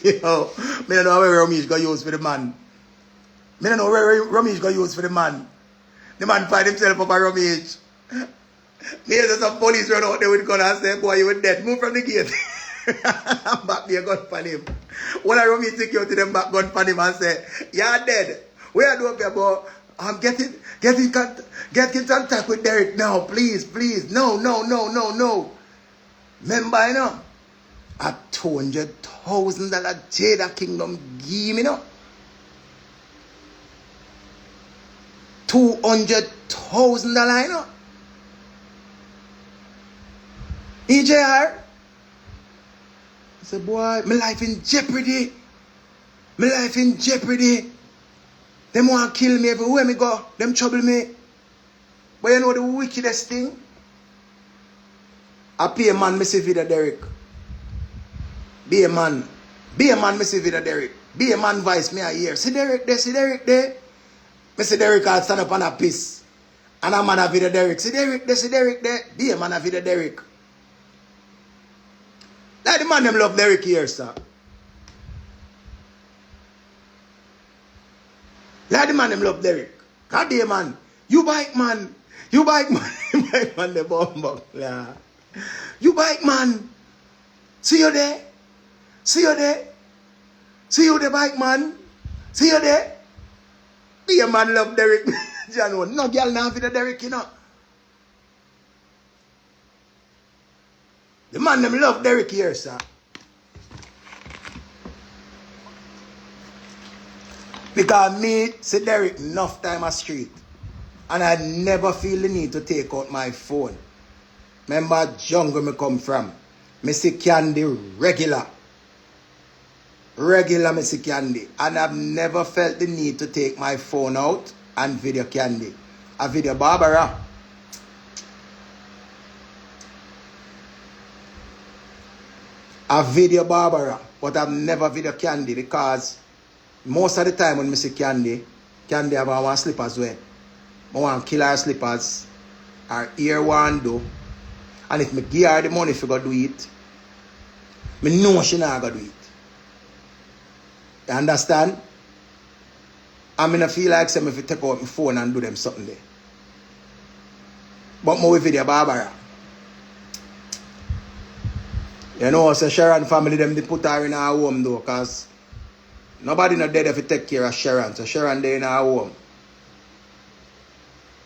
yo, me don't know where Ramesh go use for the man. Me don't know where Ramesh go use for the man. The man find himself up a Ramesh. Me hear some police run out there with gun and say, boy, you were dead. Move from the gate. And back me a gun for him. When I Ramesh security them back gun for him and say, you're dead. Where do you go, boy? Get in contact with Derek now, please. No. Remember, you know, a $200,000 Jada Kingdom give me, you know. $200,000, you know. EJR. I said, boy, my life in jeopardy. Them want to kill me everywhere me go. Them trouble me. But you know the wickedest thing? I pay a man, me see video Derek. Be a man. Be a man, me see video Derek. Be a man voice me a hear. See Derek there, see Derek there. Me see Derek can stand up on a piece. And a man a video Derek. See Derek there, see Derek there. Be a man a video Derek. Like the man them love Derek here, sir. Like the man them love Derek. God damn man. You bike man. You bike man. You bike man the bomb. Yeah. You bike man. See you there. See you there. See you the bike man. See you there. Be a man love Derek. No girl now for the Derek, you know. The man them love Derek here, sir. Because me see Derek enough time a street. And I never feel the need to take out my phone. Remember jungle me come from. Me see Candy regular. Regular me see Candy. And I've never felt the need to take my phone out and video Candy. A video Barbara. A video Barbara. But I've never video Candy because most of the time when I see Candy, Candy have one slippers wear. I want to kill her slippers. Her ear one do. And if I give her the money if I go do it, I know she not go do it. You understand? I mean, I feel like some if you take out my phone and do them something there. But more video Barbara. You know, so Sharon family them they put her in her home though, because nobody not dead if you take care of Sharon. So Sharon there in her home.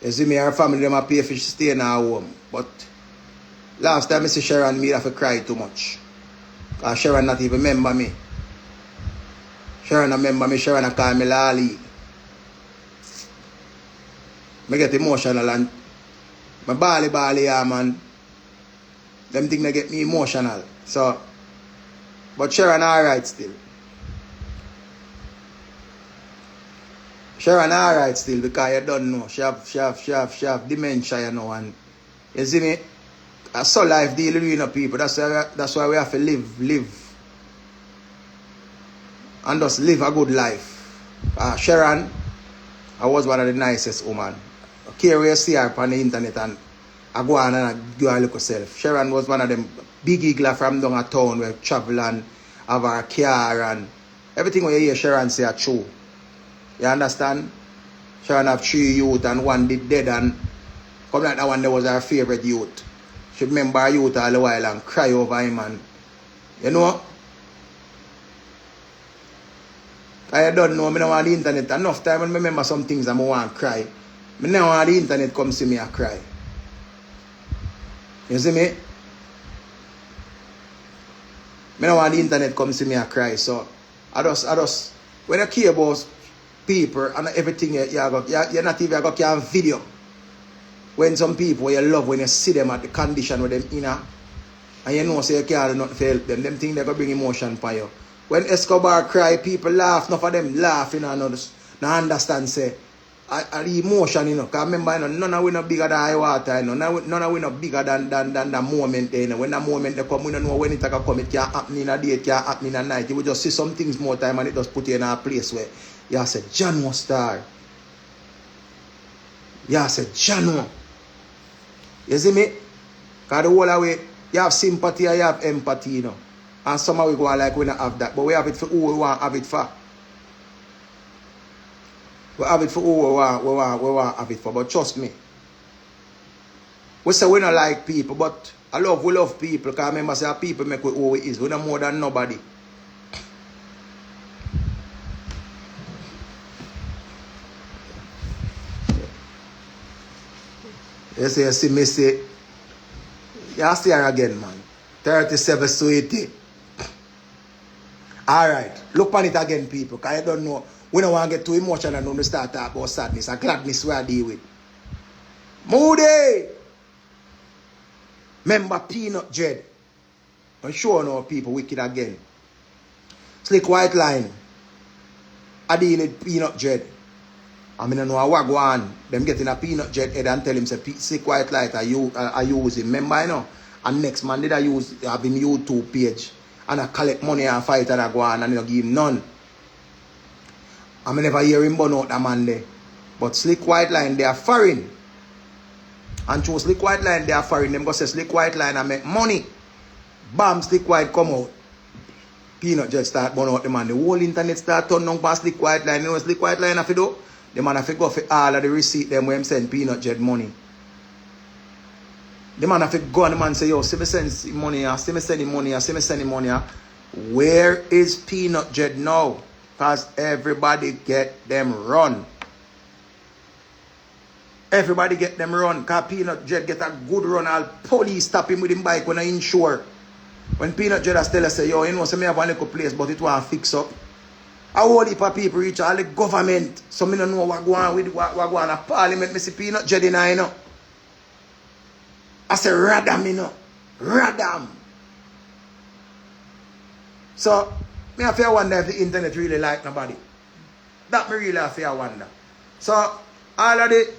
You see me, her family them a pay if she stay in her home. But last time I see Sharon, me have to cry too much. Because Sharon not even remember me. Sharon remember me, Sharon call me Lali. I get emotional and my bally yeah man. Them things they get me emotional. So but Sharon alright still. Sharon alright still because you don't know. She have dementia, you know, and you see me? I saw life dealing with, you know, people. That's why we have to live. And just live a good life. Sharon, I was one of the nicest women. Okay, we see her on the internet and I go on and I do her look herself. Sharon was one of them big eagler from down a town where travel and have her car and everything when you hear Sharon say are true. You understand? Sharon have 3 youth and one did dead and come like that one there was her favorite youth. She remember her youth all the while and cry over him and you know? I don't know, I don't want the internet. Enough time when I remember some things I want to cry. I don't want the internet come see me and cry. You see me? I don't want the internet come see me and cry. So I just when I care about people and everything you're not even got can video. When some people you love when you see them at the condition with them inner and you know say you can't do nothing to help them think they're gonna bring emotion for you. When Escobar cry, people laugh, enough of them laughing and not understand say the emotion, you know. Because remember, you know, none of we not bigger than high water, you know. None of we not bigger than the moment, you know. When the moment they come, we don't know when it can come. It can't happen in a day, it can't happen in a night. You will just see some things more time and it just put you in a place where you say, John was star. You say, John. You see me? Because the whole way, you have sympathy and you have empathy, you know. And some of we go like we don't have that. But we have it for who we want to have it for. We have it for who we want have it for. But trust me. We say we don't like people, but we love people. Because remember, say people make we who we is. We don't more than nobody. You see me say, you see her again, man. 37 sweetie. Alright, look on it again, people, because I don't know. We don't want to get too emotional and when we start talking about sadness and gladness we are dealing with. Moody! Remember Peanut Dread. I'm sure no people wicked again. Slick White Line. I deal with Peanut Dread. I mean, I know what go on. Them getting a peanut jet head and tell him, say, LiQWYD, I use him. Remember, you know? And next man did I have him YouTube page. And I collect money and fight and I go on and I give him none. I mean, never hear him burn out that man there. But LiQWYD, they are foreign. And choose LiQWYD, they are foreign. Them go say LiQWYD and make money. Bam, LiQWYD come out. Peanut jet start burn out the man. The whole internet start turn down past LiQWYD. You know what LiQWYD have to do? The man have to go for all of the receipt them when him send peanut jet money. The man have to go and the man say, yo, see me send money, see me send money, see me send money. Where is peanut jet now? Because everybody get them run. Everybody get them run. Because peanut jet get a good run. All police stop him with him bike when I insure. When peanut jet has tell us, say, yo, you know, so me have one little place, but it won't fix up. A whole heap of people reach all the government. So me don't know what go on with what go on at parliament. Me see peanut jet in I know. I say radam, you know. Radam. So me have to wonder if the internet really like nobody. That me really have to wonder. So all of the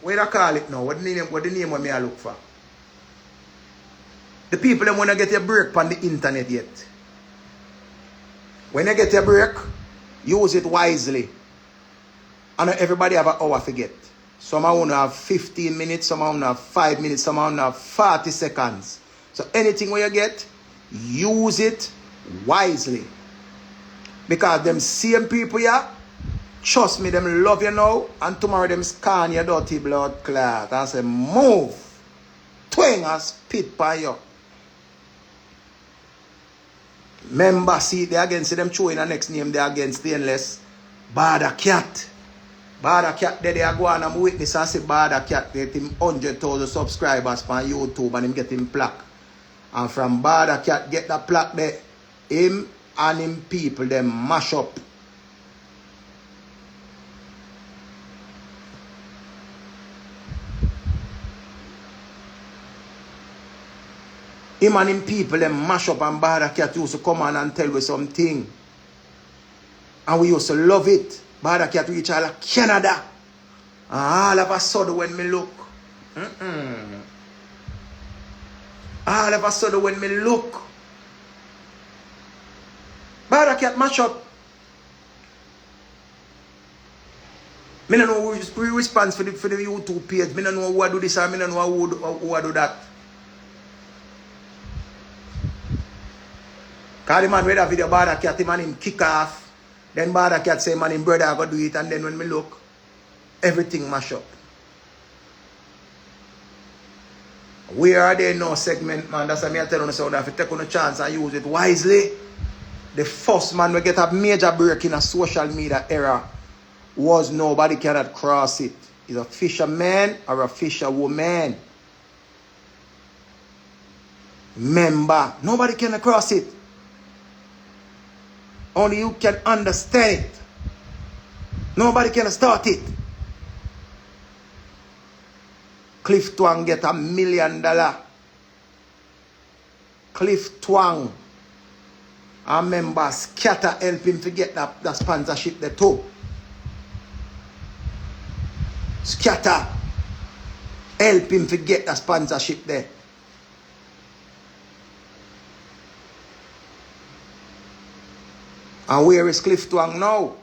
what I call it now, what the name what me I look for. The people them wanna get a break on the internet yet. When you get a break, use it wisely. And everybody have an hour to get. Some of them have 15 minutes, some of them have 5 minutes, some of them have 40 seconds. So anything where you get, use it wisely. Because them same people here, trust me, them love you now, and tomorrow them scan your dirty blood clot and say, move, twang and spit by you. Member, see, they against them showing the next name, they against Stainless. Bada Cat. Bada Cat, they are going and witness and say Bada Cat get him 100,000 subscribers on YouTube and him get him plaque. And from Bada Cat get the plaque there, him and him people, them mash up. Him and him people, them mash up, and Bada Cat used to come on and tell us something. And we used to love it. Bada Cat reach all of Canada. And all of a sudden when me look. All of a sudden when me look. Bada Cat mash up. Me don't know who responds for the YouTube page. Me don't know who do this or me don't know who do that. Because the man read a video, Bada Cat, the man him kick off. Then Bada Cat say, man, him brother, I go do it. And then when me look, everything mash up. Where are they now segment, man? That's why I tell you, so that if you take on a chance and use it wisely, the first man we get a major break in a social media era was nobody cannot cross it. Is a fisherman or a fisherwoman. Remember, nobody can cross it. Only you can understand it. Nobody can start it. Cliff Twang get $1 million. Cliff Twang. I remember Scatter help him to get that sponsorship there too. Scatter help him to get that sponsorship there. And where is Cliff Twang now?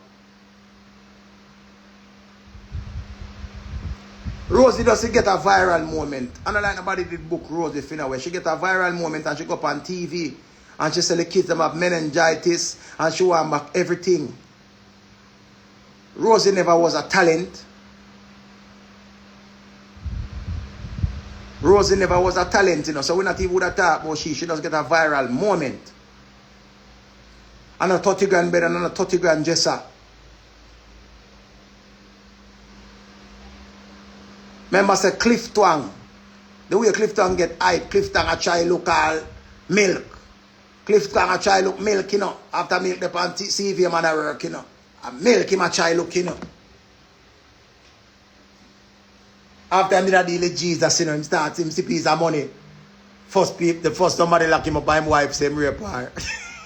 Rosie doesn't get a viral moment. And I like nobody did book Rosie Finaway. She get a viral moment and she go up on TV and she say the kids them have meningitis and she want back everything. Rosie never was a talent. Rosie never was a talent, you know, so we not even would have talked about she does get a viral moment. And a 30 grand bed and a 30 grand Jessa. Remember say Cliff Twang. The way Cliff Twang get hype, Cliff Twang a try local milk. Cliff Twang a try look milk, you know. After milk the pan see if your man a work, you know. A milk him a try look, you know. After him did a deal with Jesus, you know, him start him see piece of money. The first somebody lock him up by him wife, same rape her.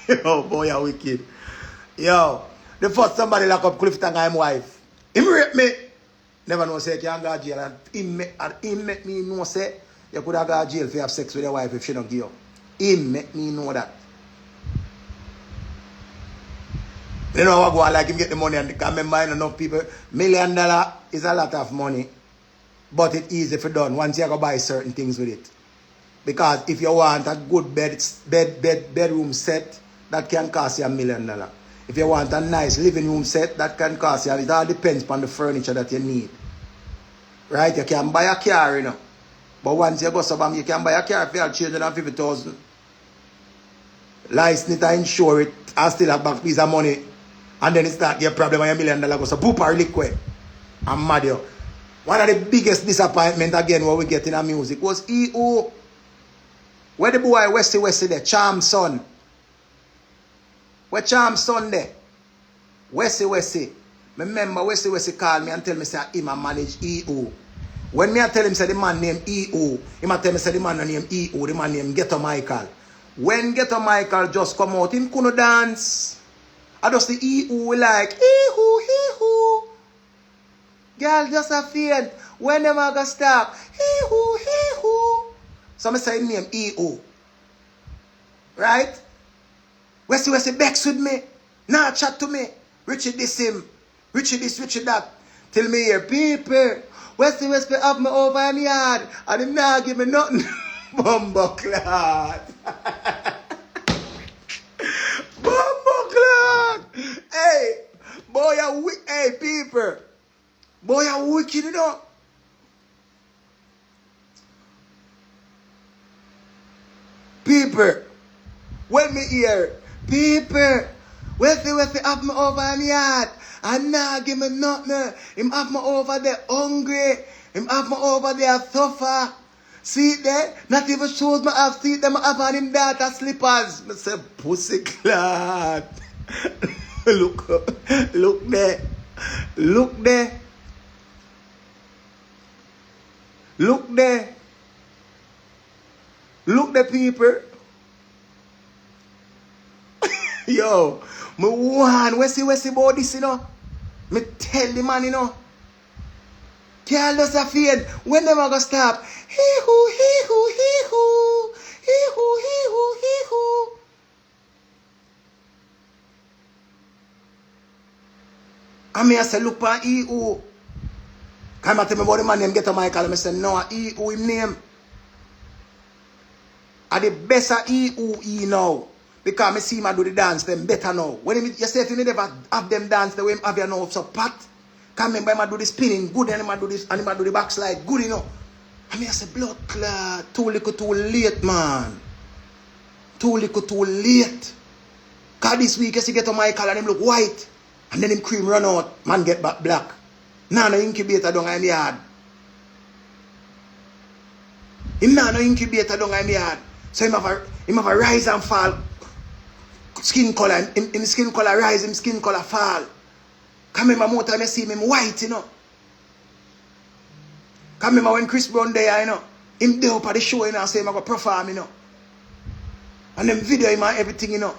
Yo, boy, you're wicked. Yo, the first somebody lock up Cliff Twang and his wife. Him rape me. Never know say you can't go to jail. And him make me know say you could have gone to jail if you have sex with your wife if she don't give you. Him make me know that. You know what go on like him get the money and I remember enough people. $1 million is a lot of money. But it's easy for done once you go buy certain things with it. Because if you want a good bedroom set, that can cost you $1 million. If you want a nice living room set, that can cost you. It all depends on the furniture that you need. Right? You can buy a car, you know. But once you go to you can buy a car for $350,000. License it and insure it and still have back piece of money. And then it start your problem with $1 million goes to poop or LiQWYD. I'm mad yo. One of the biggest disappointment again what we get in our music was EO. Where the boy Wesley there, Charm's son. Where Charm's son there? Wesley. Remember Wesley called me and tell me say him a manage EO. When me I tell him say the man name EO, him a tell me say the man name EO, the man name Ghetto Michael. When Ghetto Michael just come out, him couldn't dance. I just the EO like hee-hoo. Girl just a faint. When them a go stop? Hee-hoo. So I say him name EO. Right? Wesley Bex with me. Nah chat to me. Richie this him. Richie this, Richie that. Tell me here, people. Wesley have me over in the yard. And him nah give me nothing. Bumbleclad. Bumbleclad. Hey. Boy, hey, people. Boy, you wicked, you know. People, when me hear, people, Wesley have me over in the yard, and now give me nothing. Him have me over there hungry. Him have me over there suffer. See it there? Not even shoes me have. See them have on him daughter slippers. I say, pussy clad. Look there. Look there. Look there. Look the people. Yo, me want Wesley about this, you know. Me tell the man, you know. Girl does a feed. When them a go stop? Hee-hoo. And me I say, look for E.O. Come and tell me about the man name Ghetto Michael. I say, no, E.O. him name. And the best of E.O. now. Because I see him do the dance, them better now. When you say if you never have them dance, the way him have you now, so pat. Come remember him do the spinning, good, and him do this, and him do the backslide, good, you know. I mean, I say, blood clot, too little, too late, man. Too little, too late. Because this week, you see Ghetto Michael and him look white. And then him cream run out, man get back black. Now no incubator down in the yard. Him now no incubator down in the yard. So him have a rise and fall. Skin color, him skin color rise, him skin color fall. Come remember more time I see him white, you know. Come remember when Chris Brown there, you know. Him there up at the show, you know, say him I go perform, you know. And them video him and everything, you know.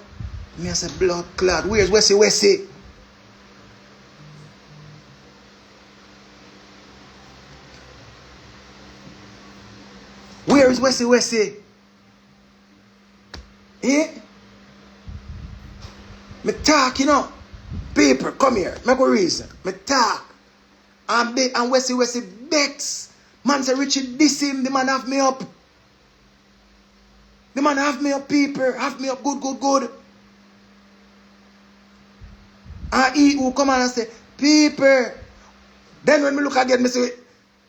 Me I say, blood clot, where's Wesley? Where is Wesley? Eh? Me talk, you know. People, come here. Me go reason. Me talk. And Wesley Bex. Man say Richie diss him. The man have me up. The man have me up, people. Have me up good. And he who come on and say, people. Then when me look again, me say,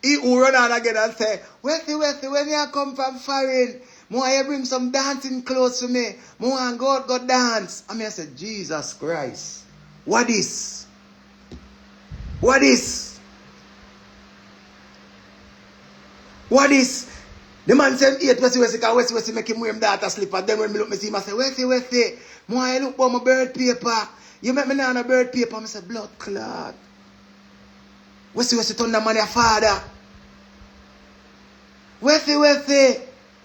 he who run on again and say, Wesley, when you come from foreign, more you bring some dancing clothes for me. More and go dance. I mean, I said, Jesus Christ. What is? What is? What is? The man said, eat Wesley make him wear him data slipper. Then when me look, me see him, I say, Wesley, more I look for my bird paper. You make me now on a bird paper. I say, blood clot. Wesley turn the man your father. Wesley,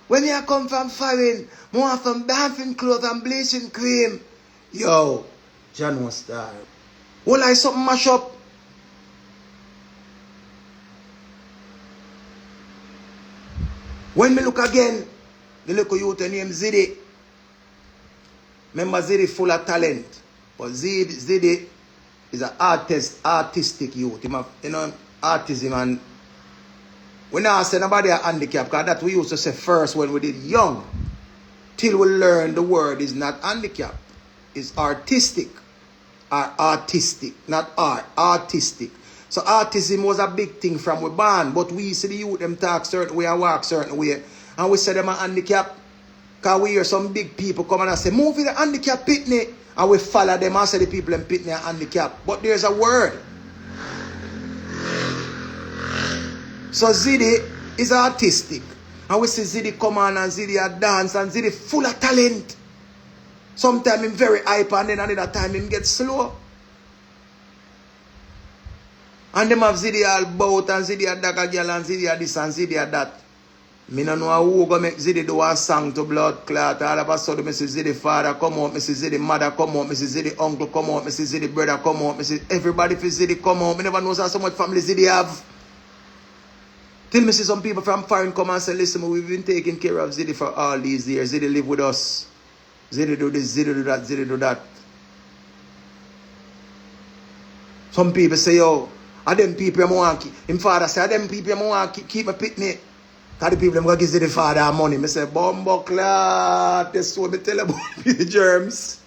when you come from foreign, more from dancing clothes and bleaching cream. Yo, John was there. Well, I something mash up. When me look again, the little youth named Zidi. Remember Zidi full of talent. But Zidi is an artistic youth. You know, artism. And we now say nobody a handicap, because that we used to say first when we did young. Till we learn the word is not handicap. It's artistic. Or artistic. Not art. Artistic. So autism was a big thing from we born. But we see the youth them talk certain way and walk certain way. And we say them a handicap. Because we hear some big people come and say, move in the handicap pitney. And we follow them and say the people in pitney are handicap. But there's a word. So Zidi is artistic. And we see Zidi come on and Zidi a dance and Zidi full of talent. Sometimes him very hype and then another time him get slow. And them have Zidi all bout and Zidi a dagger girl and Zidi a this and Zidi a that. Me no know who go make Zidi do a song to blood clot. All of a sudden, me see Zidi father come out, me see Zidi mother come out, me see Zidi uncle come out, me see Zidi brother come out, me see everybody for Zidi come out. Me never know how much family Zidi have. Till me see some people from foreign come and say, listen, we've been taking care of Zidi for all these years. Zidi live with us. Zidi do this, Zidi do that, Zidi do that. Some people say, yo, are them people I want to keep? Him father say, are them people I want to keep a pitney? Because the people I'm going to give the father money. I say, bumbo clot. That's what I tell you about the germs.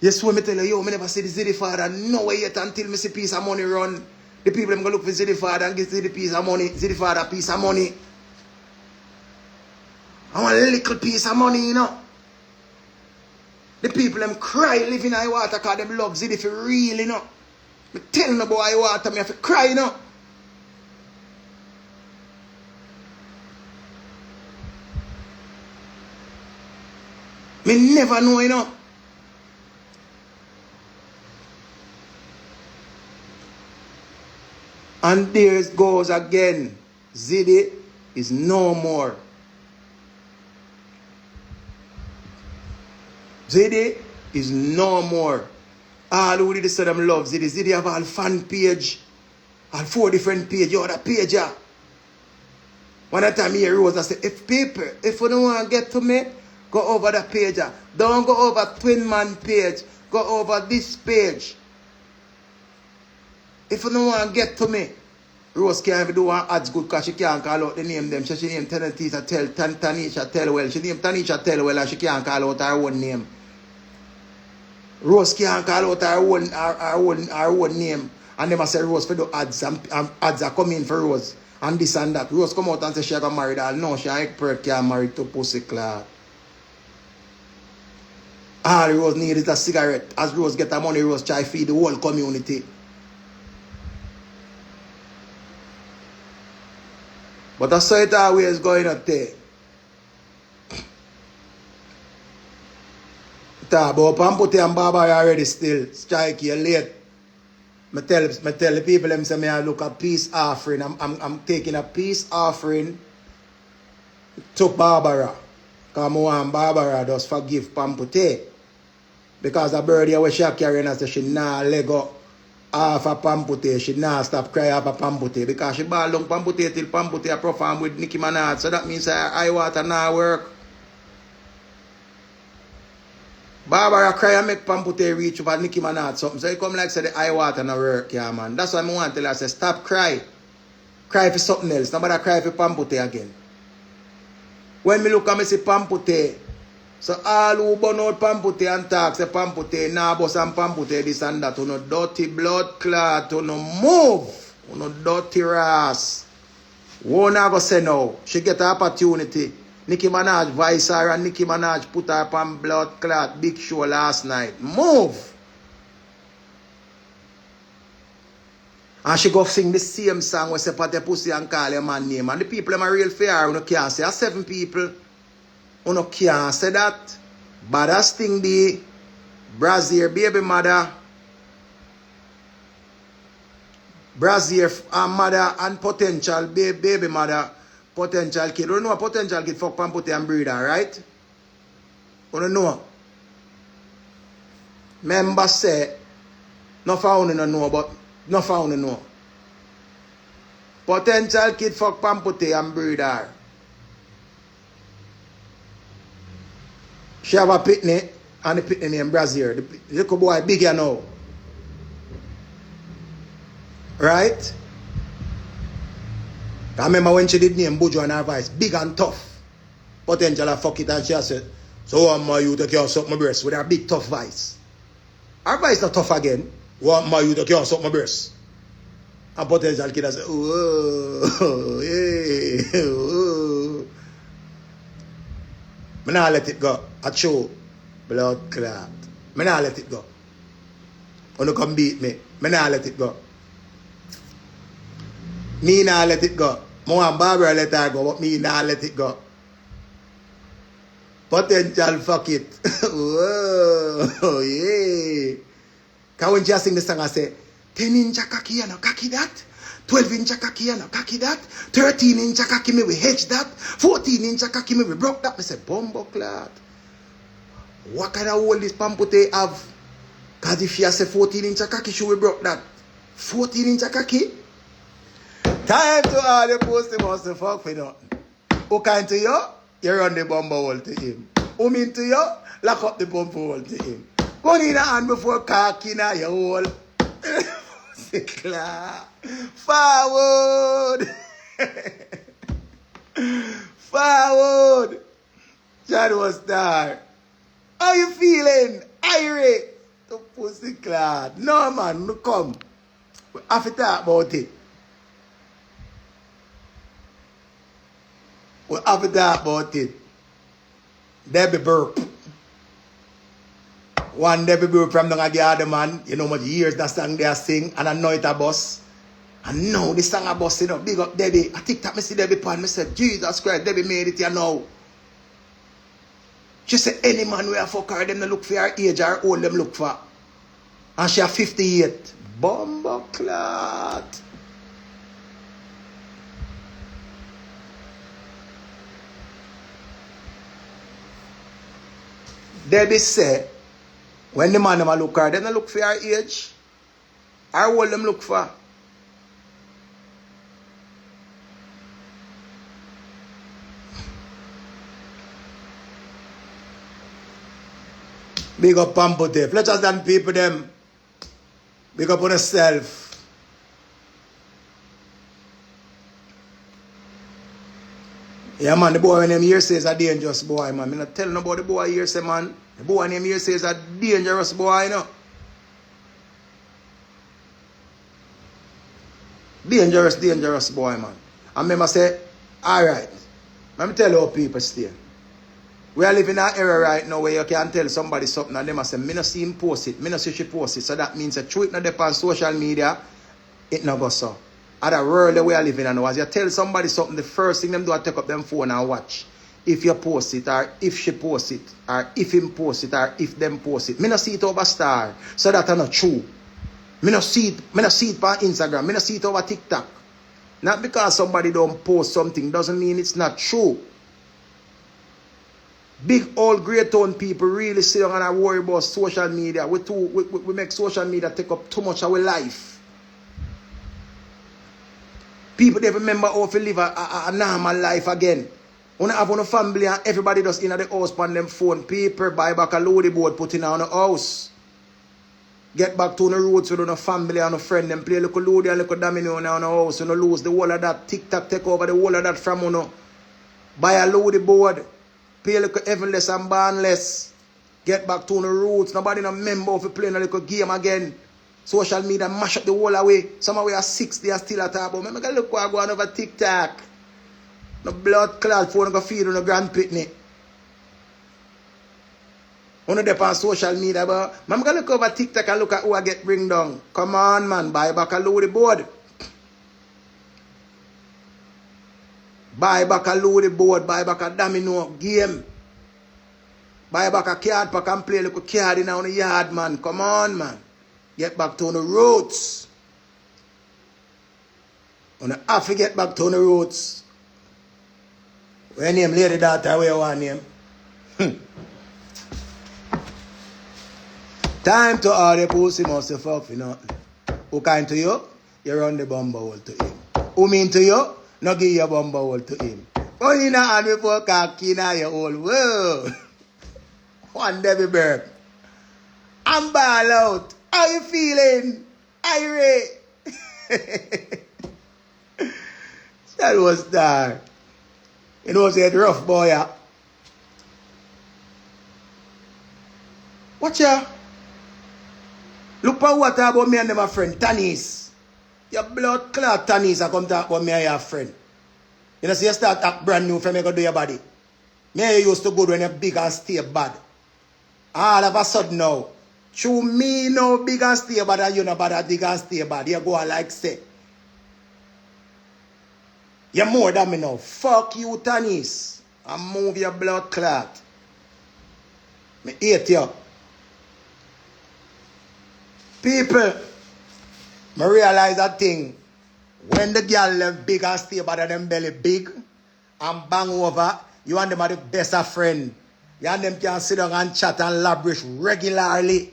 Yes, what I tell you, yo, I never see the Zidi father no way yet until I see piece of money run. The people I'm going to look for Zidi father and give Zidi piece of money. Zidi father a piece of money. I want a little piece of money, you know. The people them cry living in water because them love Zidi for real, you know. I tell no boy water, me have to cry, you know. Me never know, you know. And there it goes again. Zidi is no more. Zidi is no more. All who did say them love Zidi. Zidi have all fan page. All 4 different pages. Yo, that page, yeah. One time here Rose, I said, if people, if you don't want to get to me, go over the page. Don't go over Twin Man page. Go over this page. If you don't want to get to me, Rose can't even do one ads good because she can't call out the name them. She named Tanisha Tellwell. She named Tanisha Tellwell and she can't call out her own name. Rose can't call out her own name. And them say Rose for the ads and ads are coming for Rose. And this and that. Rose come out and say she got married. No, she ain't can't married to pussy clot. All Rose need is a cigarette. As Rose get her money, Rose try feed the whole community. But that's how it always going up there. But Pampute and Baba are already still. Strike you late. I tell the people them say me I look a peace offering. I'm taking a peace offering to Barbara. Because I want Barbara just forgive Pampute. Because the birthday where she carrying us, she nah lego half a Pampute. She nah stop crying half a Pampute. Because she ball long Pampute till Pampute perform with Nicki Minaj. So that means I water nah work. Barbara cry and make Pampute reach over Nicki Minaj something. So it come like say the eye water no work, yeah man. That's why I want to tell her, say stop cry. Cry for something else. Nobody cry for Pampute again. When me look at me see Pampute, so all who burn out Pampute and talk, say Pampute, nah boss and Pampute, this and that. You no dirty blood clot, you no move. You no dirty ass. Who not go say no? She get an opportunity. Nicki Minaj vice her and Nicki Minaj put her up on blood clot big show last night. Move! And she go sing the same song where say pat your pussy and call your man name. And the people them are real fair. You can't say 7 people. You can't say that. Badass thing the Brazier baby mother. Brazier mother and potential baby mother. Potential kid. You don't know a potential kid fuck Pampute and breeder, right? You don't know. Member say, no found no know, but no found no. Potential kid fuck Pampute and breeder. She have a pitney, and the pitney named Brazil. The little boy bigger now. Right? I remember when she did name Bujo and her voice, big and tough. Potential I fuck it and she said, so want my you to can't suck my breast with her big tough voice. Her voice not tough again. Want my you to can't suck my breast. And potential kid said, oh, yeah, oh. Me nah let it go. I show blood clot. Me nah let it go. Wanna come beat me. Me nah let it go. Me nah let it go. I want Barbara let her go, but me nah let it go. Potential fuck it. Whoa, yeah. Cause when she sing the song, I say, 10-inch kaki, you know, kaki that. 12-inch kaki, you know, kaki that. 13-inch kaki, me we hedge that. 14-inch kaki, me we broke that. I say, bumbo clot. What kind of hole this pampute have? Cause if she say 14-inch kaki, she will broke that. 14-inch kaki? Time to all the post him must fuck for nothing. Who kind to you? You run the bumper hole to him. Who mean to you? Lock up the bumper hole to him. Go in the hand before cocky now your hole. Forward. Forward. John was there. How you feeling? Irate. The pussy clad. No man, no come. We have to talk about it. We have to talk about it. Debbie burp. One Debbie burp from the other man. You know what years that song they sing. And I know it a boss. And now the song a boss, you know. Big up Debbie. I think that I see Debbie pan. I said, Jesus Christ, Debbie made it, you know. She said, any man who a fuck her, them look for her age or old them look for. And she a 58. Bumbo clot. Debbie say, when the man them look her, them look for her age. Or old them look for. Big up Pampote. Fletchers than people them. Big up on yourself. Yeah man, the boy when them here says a dangerous boy, man. Me not tell nobody the boy here say, man. The boy when them here says a dangerous boy, you know. Dangerous boy, man. And remember say, alright. Let me tell you how people stay. We are living in an era right now where you can tell somebody something and them say, me no see him post it, me no see she post it. So that means that through it not on social media, it not go so. Other world that we are living in now, as you tell somebody something, the first thing them do is take up them phone and watch. If you post it, or if she post it, or if him post it, or if them post it. Me no see it over Star, so that is not true. Me no see it on Instagram, me no see it over TikTok. Not because somebody don't post something doesn't mean it's not true. Big old great town people really sit down and worry about social media. We make social media take up too much of our life. People they remember how to live a normal life again. When I have a family and everybody just in the house on them phone. People buy back a loady board, put in on the house. Get back to the roots with a family and a friend. Them play a little loady and a little domino on the house. You know, lose the whole of that. TikTok take over the whole of that from you. Buy a loady board. Pay a little heavenless and barnless. Get back to the roots. Nobody no member of playing a little game again. Social media mash up the whole away. Some of we are 6, they are still at our about. Remember, look what I go on over TikTok. No blood clot phone go feed on the grand pitney. On the on social media, but I'm gonna look over TikTok and look at who I get bring down. Come on, man, buy back a loady board. Buy back a loady board, buy back a domino game. Buy back a card pack and play a little card in the yard, man. Come on, man. Get back to the roots. And I have to get back to the roots. Where name lady daughter, where you want name? Time to all the pussy must fuck for nothing. Who kind to you? You run the bumper hole to him. Who mean to you? No give your bumper hole to him. Only in a hand before cocky in your whole world. One Debbie Burke. I'm ball out. How you feeling? Irate. That was dark. You know, say rough boy. Yeah. Watch ya. Look at what about me and my friend, Tanis. Your blood clot Tanis, I come talk about me and your friend. You know, see you start act brand new for me go do your body. Me and you used to go when you're big and stay bad. All of a sudden now, through me no big and stay bad and you know bad and big and stay bad. You go like say. You're more than me now. Fuck you, Tanis. And move your blood clot. Me hate you. People, I realize that thing. When the girl left big and stay bad and them belly big and bang over, you and them are the best of friend. You and them can sit down and chat and labrish regularly.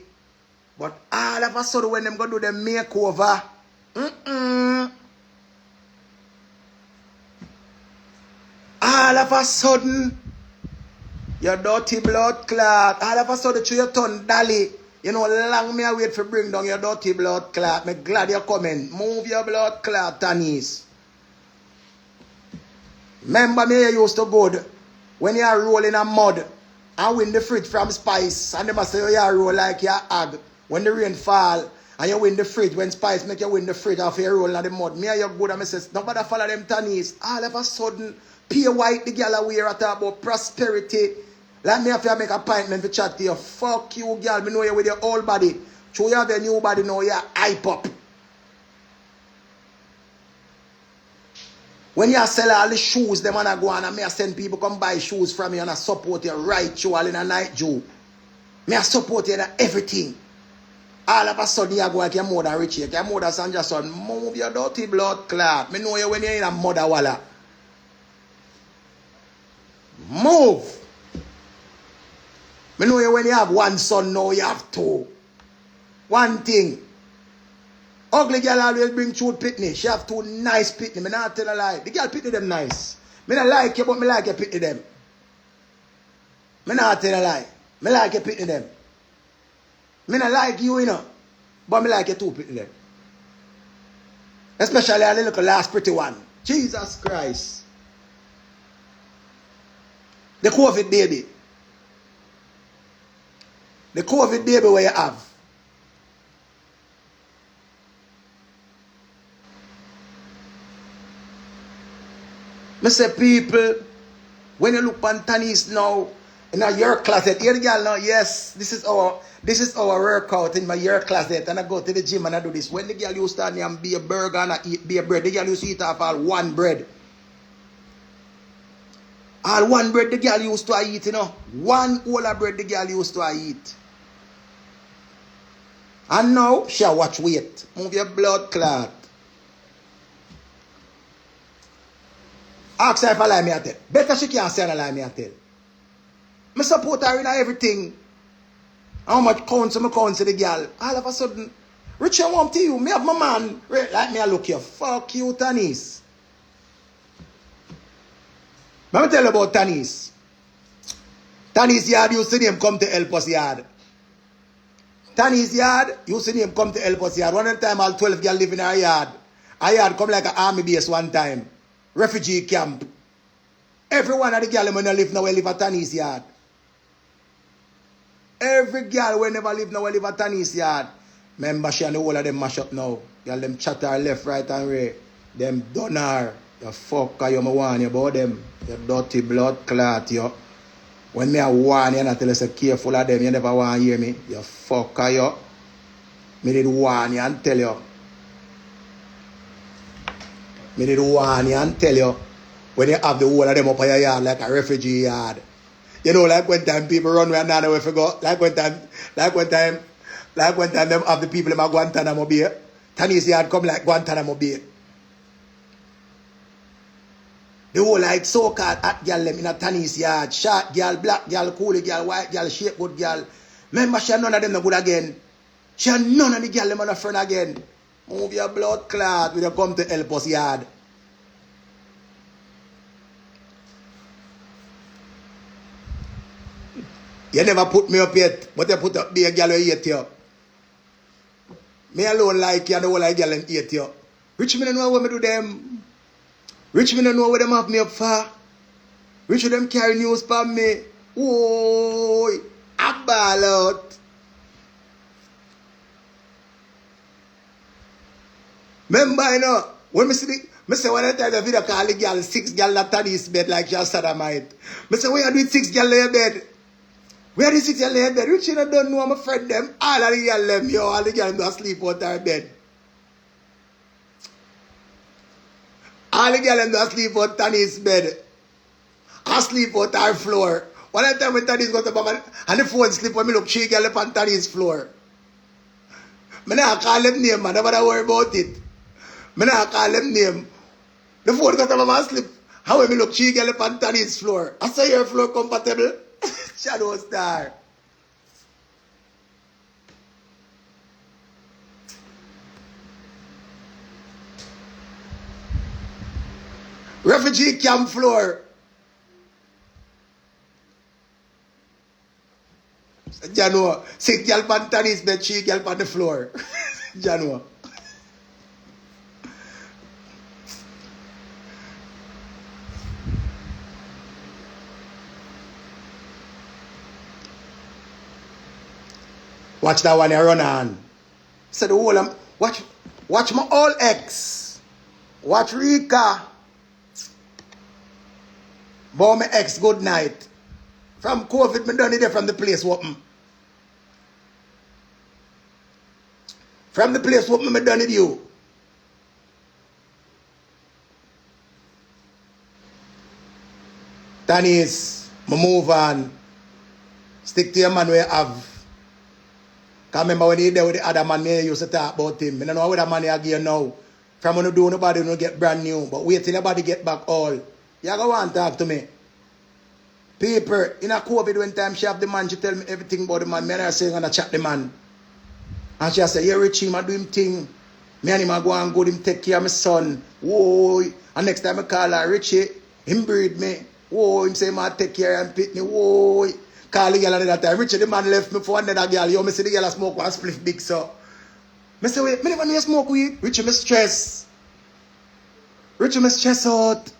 But all of a sudden when them go do the makeover, all of a sudden, your dirty blood clot, all of a sudden you turn dolly. You know, long me wait for bring down your dirty blood clot. Me glad you're coming. Move your blood clot, Tanis. Remember me you used to good when you are rolling a mud and win the fridge from Spice. And they must say you are roll like your hag. When the rain fall and you win the fridge. When Spice make you win the fridge after you roll in the mud. Me and you good and me says, nobody follow them Tanis. All of a sudden, pure white the girl aware at about prosperity. Like me have to make an appointment to chat to you. Fuck you, girl. Me know you with your old body. So you have a new body now, you hype up. When you sell all the shoes, them and I go on and me send people come buy shoes from you and I support you right show all in a night Jew. Me I support you in everything. All of a sudden you go like you're more than Richie. You're more than Sandra son. Move your dirty blood clot. Me know you when you're in a mother walla. Move. Me know you when you have one son, now you have two. One thing. Ugly girl always bring two pitney. She have two nice pitney. Me not tell a lie. The girl pitney them nice. Me not like you, but me like you pitney them. Me not tell a lie. Me like you pitney them. Me not like you, you know. But me like you two pitney them. Especially a little last pretty one. Jesus Christ. The COVID baby. The COVID baby where you have. Me say people, when you look on Tanis now, in a year closet, here the girl now, yes, this is our workout in my year closet, and I go to the gym and I do this. When the girl used to stand there and be a burger and I eat beer bread, the girl used to eat off all one bread. All one bread the girl used to eat, you know. One whole of bread the girl used to eat. And now, she watch weight. Move your blood clot. Ask her if I lie me a tell. Better she can't say I lie me a tell. I support her in everything. How much counsel the girl. All of a sudden, Richie, I want to you. Me have my man. Like me, I look here. Fuck you, Tanis. Let me tell you about Tanis. Tanis yard, you see him come to help us yard. Tanis yard, you see him come to help us yard. One time, all 12 girls live in our yard. Our yard come like an army base one time. Refugee camp. Every one of the girls when they live now, live at Tanis yard. Every girl when never live now, live at Tanis yard. Remember, she and the whole of them mash up now. Girl, them chatter left, right, and right. Them done her. You fucker, you warn you about them. You dirty blood clot, you. When me I warn you and I tell you, say careful of them, you never want to hear me. You fucker, you. Me did warn you and tell you. Me did warn you and tell you. When you have the whole of them up on your yard like a refugee yard. You know, like when time people run where none of forgot. Like when time them have the people in my Guantanamo Bay. Tanis yard come like Guantanamo Bay. The whole like so-called hot girl them in a Tanis yard. Short girl, black girl, coolie girl, white girl, shape good girl. Remember, she none of them no good again. She none of the girl them on a friend again. Move your blood clot when you come to help us yard. You never put me up yet, but you put up be a girl who hate you. Me alone like you, and the whole of girl hate you. Richie, me don't know what me do them. Richie, me don't know what them have me up for. Richie, them carry news for me. Whoa, I ball out. Remember, you know, when me see me say when I tell the video call the girl, 6 girl that on his bed like just sodomite. Me say, where you doing 6 girl in your bed? Where the 6 girl in your bed? Richie don't know I'm a friend them. All of the girl them, yo, all the girl them sleep out their bed. All the girl them sleep out on his bed. I sleep out our floor. One time when Tony's got up and the phone sleep when me look 3 girl up on Tony's floor. Me not call them name, man. Nobody worry about it. Me not call them name. The phone got up and sleep. How when me look 3 girl up on Tony's floor. I say your floor compatible. Shadow star. Refugee camp floor. Jano, 6 girl on Tony's bed, 3 girl on the floor. Jano. Watch that one I run on. So the whole watch my all ex. Watch Rika. Bow my ex good night. From COVID, me done it there from the place open. From the place open, me done it you. That is, me move on. Stick to your man where you have. Because remember when he there with the other man, me used to talk about him. I don't know what that man again now. From when you do nobody, you get brand new. But wait till nobody get back all. You go want to talk to me. People, in a COVID when time she have the man, she tell me everything about the man. Me and her say I'm gonna chat the man. And she say, yeah, Richie, I do him thing. Me and him I go and go him take care of my son. Whoa. And next time I call her, Richie, him breed me. Whoa, him say I take care and pick me. Whoa. Call the girl at that time. Richie, the man left me for another girl. Yo, me see the girl smoke one spliff big so. Me say, wait, me never know you smoke weed. Richie, me stress. Richie, me stress out.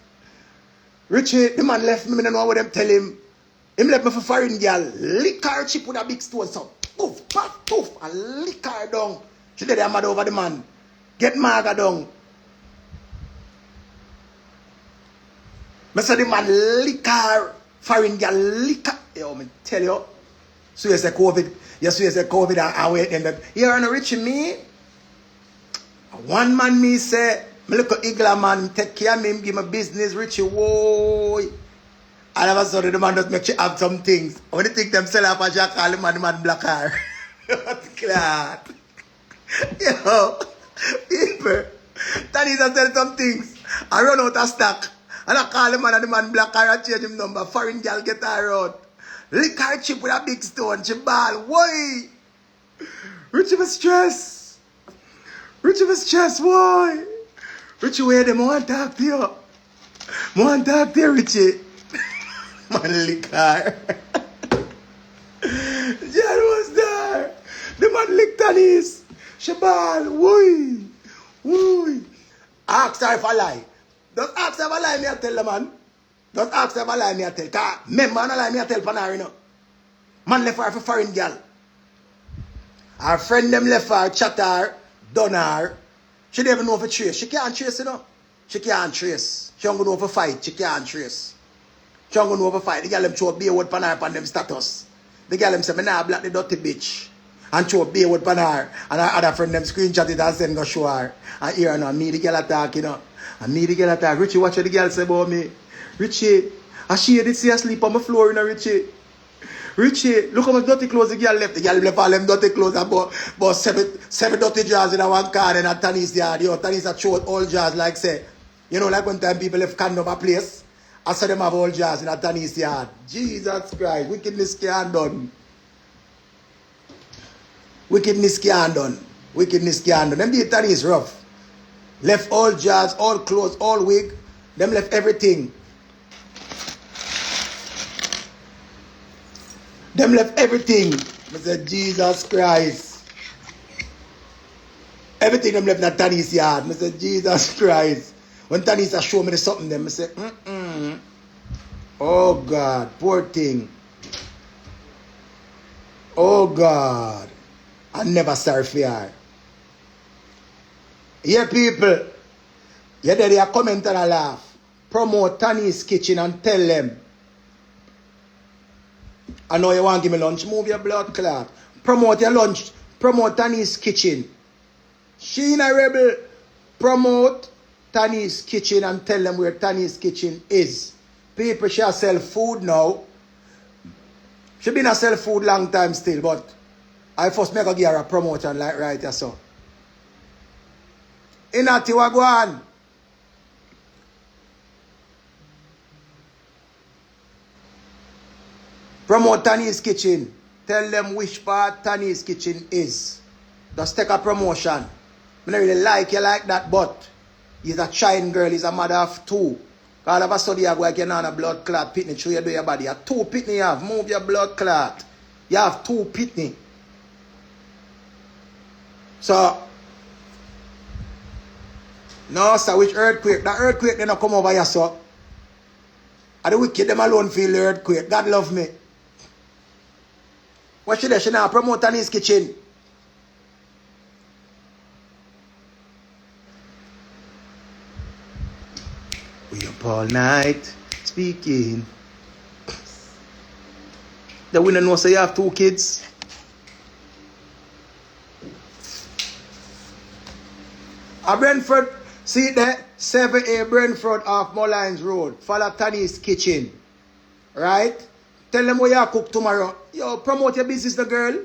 Richie, the man left me, I don't know what them tell him. Him left me for foreign girl. Lick her chip with a big stone, so poof, poof, poof, and lick her down. She did mad over the man. Get Marga down. I said the man lick her, foreign girl lick her. Yo, me tell you. So you say COVID, yes, you say COVID and wait and that. You are not Richie me. One man me say, me look at Igla man, take care of me, give me business, Richie, whoa. All of a sudden, the man just make you have some things. When they think them sell off a jack, call the man black hair. Glad. Yo, people, that is to sell some things. I run out of stock. And I call the man black hair and change him number. Foreign girl get her out. Lick her chip with a big stone, she ball. Why? Richie was stressed. Richie was stressed, why? Richie, where them want to talk to you? Want to talk to you, Richie? Man, lick her. John was there. The man licked on his. She ball. Why? Why? Ask her if I lie. Just ask her if I lie, me I tell the man. Just ask her if I lie, me I tell. Because remember, I lie, me I tell Panari, you know. Man left her for foreign girl. Her friend them left her, chat her, done her. She don't even know if it trace. She can't trace, you know. She can't trace. She don't know if it fight. She can't trace. She don't know if it fight. The girl them throw a beer word pan her pan them status. The girl them say, me nah black the dirty bitch. And throw a beer word pan her. And her other friend them screenshot it and send go show her. And here and me the girl attack, you know. And me the girl attack. Richie, watch what the girl say about me. Richie, I she did see her sleep on my floor, you know, Richie. Richie, look how much dirty clothes the girl left. The girl left all them dirty clothes and about seven dirty jars in a one car and at Tanis yard. Yo, Tanis a throw all jars like say. You know, like one time people left condom a place. I saw them have all jars in a Tanis yard. Jesus Christ, wickedness can't done. Wickedness can't done. Wickedness can't done. Them the Tanis rough. Left all jars, all clothes, all wig. Them left everything. Them left everything. I said, Jesus Christ. Everything them left in Tanis yard. I said, Jesus Christ. When Tanis show me the something them, I said, oh God, poor thing. Oh God. I never sorry for her. Yeah, people. Yeah, they are comment and a laugh. Promote Tanis Kitchen and tell them. I know you want to give me lunch. Move your blood clot. Promote your lunch. Promote Tanis Kitchen. She in a rebel. Promote Tanis Kitchen and tell them where Tanis Kitchen is. People shall sell food now. She been a sell food long time still, but I first make her give her a promotion like right here so. Inati wagwan. Promote Tanis Kitchen. Tell them which part Tanis Kitchen is. Just take a promotion. I don't really like you like that, but he's a child girl, he's a mother of two. All of a sudden you go like you're on a blood clot pitney through you do your body. You have 2 pitney you have. Move your blood clot. You have 2 pitney. So, no sir, which earthquake? That earthquake they not come over here, so. And the wicked them alone feel the earthquake. God love me. What should she now promote Tanis Kitchen? We up all night speaking. The winner knows say you have 2 kids. A Brentford, see there, 7A Brentford off Mullines Road. Follow Tanis Kitchen. Right? Tell them where you cook tomorrow. Yo, promote your business, the girl.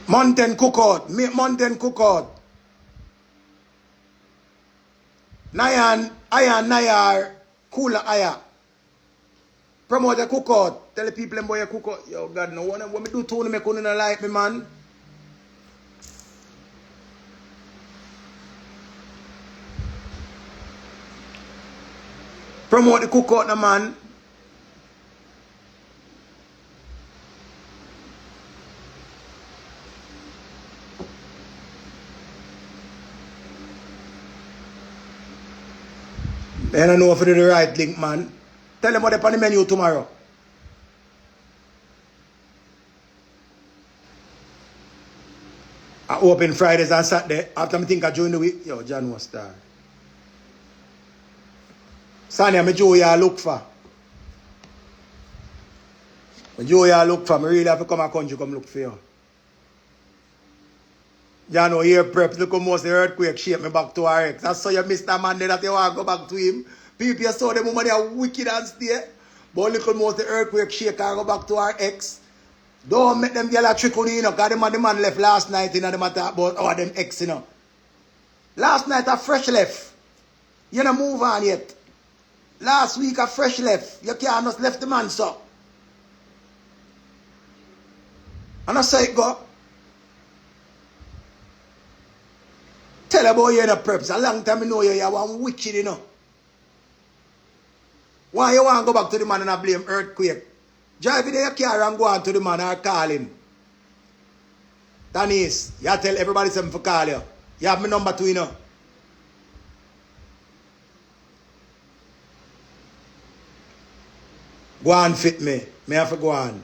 Mountain cookout. Mountain cookout. Nayar, cooler aya. Promote the cookout. Tell the people them boy you cookout. Yo, God, no one. When me do Tony, me couldn't like me, man. Promote the cookout, no man. I don't know if it's the right link, man. Tell them what they're on the menu tomorrow. I open Fridays and Saturday. After I think I join the week. Yo, John was there. Sanya, me Joe ya look for. When Joe ya look for, me really have to come a country come look for you. You know, here preps, look how most the earthquake shape me back to our ex. I saw you Mr. Man there that you want to go back to him. People you saw them woman they are wicked and stay. But look how most the earthquake shake and go back to our ex. Don't make them get a trick on you know, because the man left last night, you know, them talk about all them ex, you know. Last night a fresh left. You don't move on yet. Last week a fresh left. You can't just left the man so. And I say it go. Tell about you in the preps. A long time I know you want wicked, you know. Why you want to go back to the man and I blame earthquake? Drive in your car and go on to the man or call him. Tanis, you tell everybody something for call you. You have my number too, you know. Go on fit me. Me have to go on.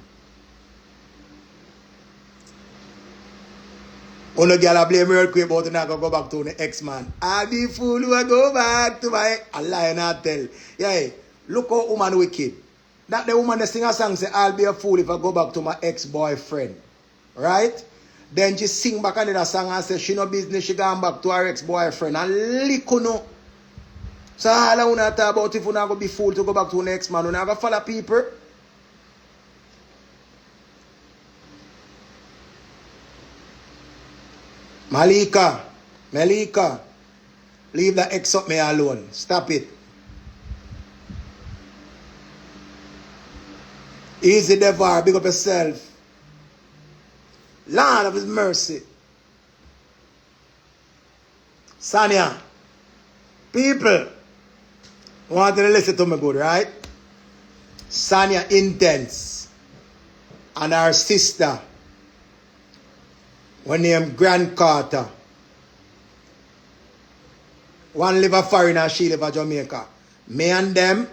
Only girl blame earthquake but not go back to the ex-man. I be fool who I go back to my a lie and I tell. Yeah, look how woman wicked. That the woman that sing a song say, I'll be a fool if I go back to my ex-boyfriend. Right? Then she sing back another song and say she no business, she gone back to her ex-boyfriend. And lick no. So all I want to talk about if you not go be fool to go back to the next man, you not go follow people. Malika, leave that ex up me alone. Stop it. Easy Devar, big up yourself. Lord of his mercy. Sanya, People, want to listen to me good, right? Sanya Intense and her sister, one named Grant Carter. One live a foreign and she live a Jamaica. Me and them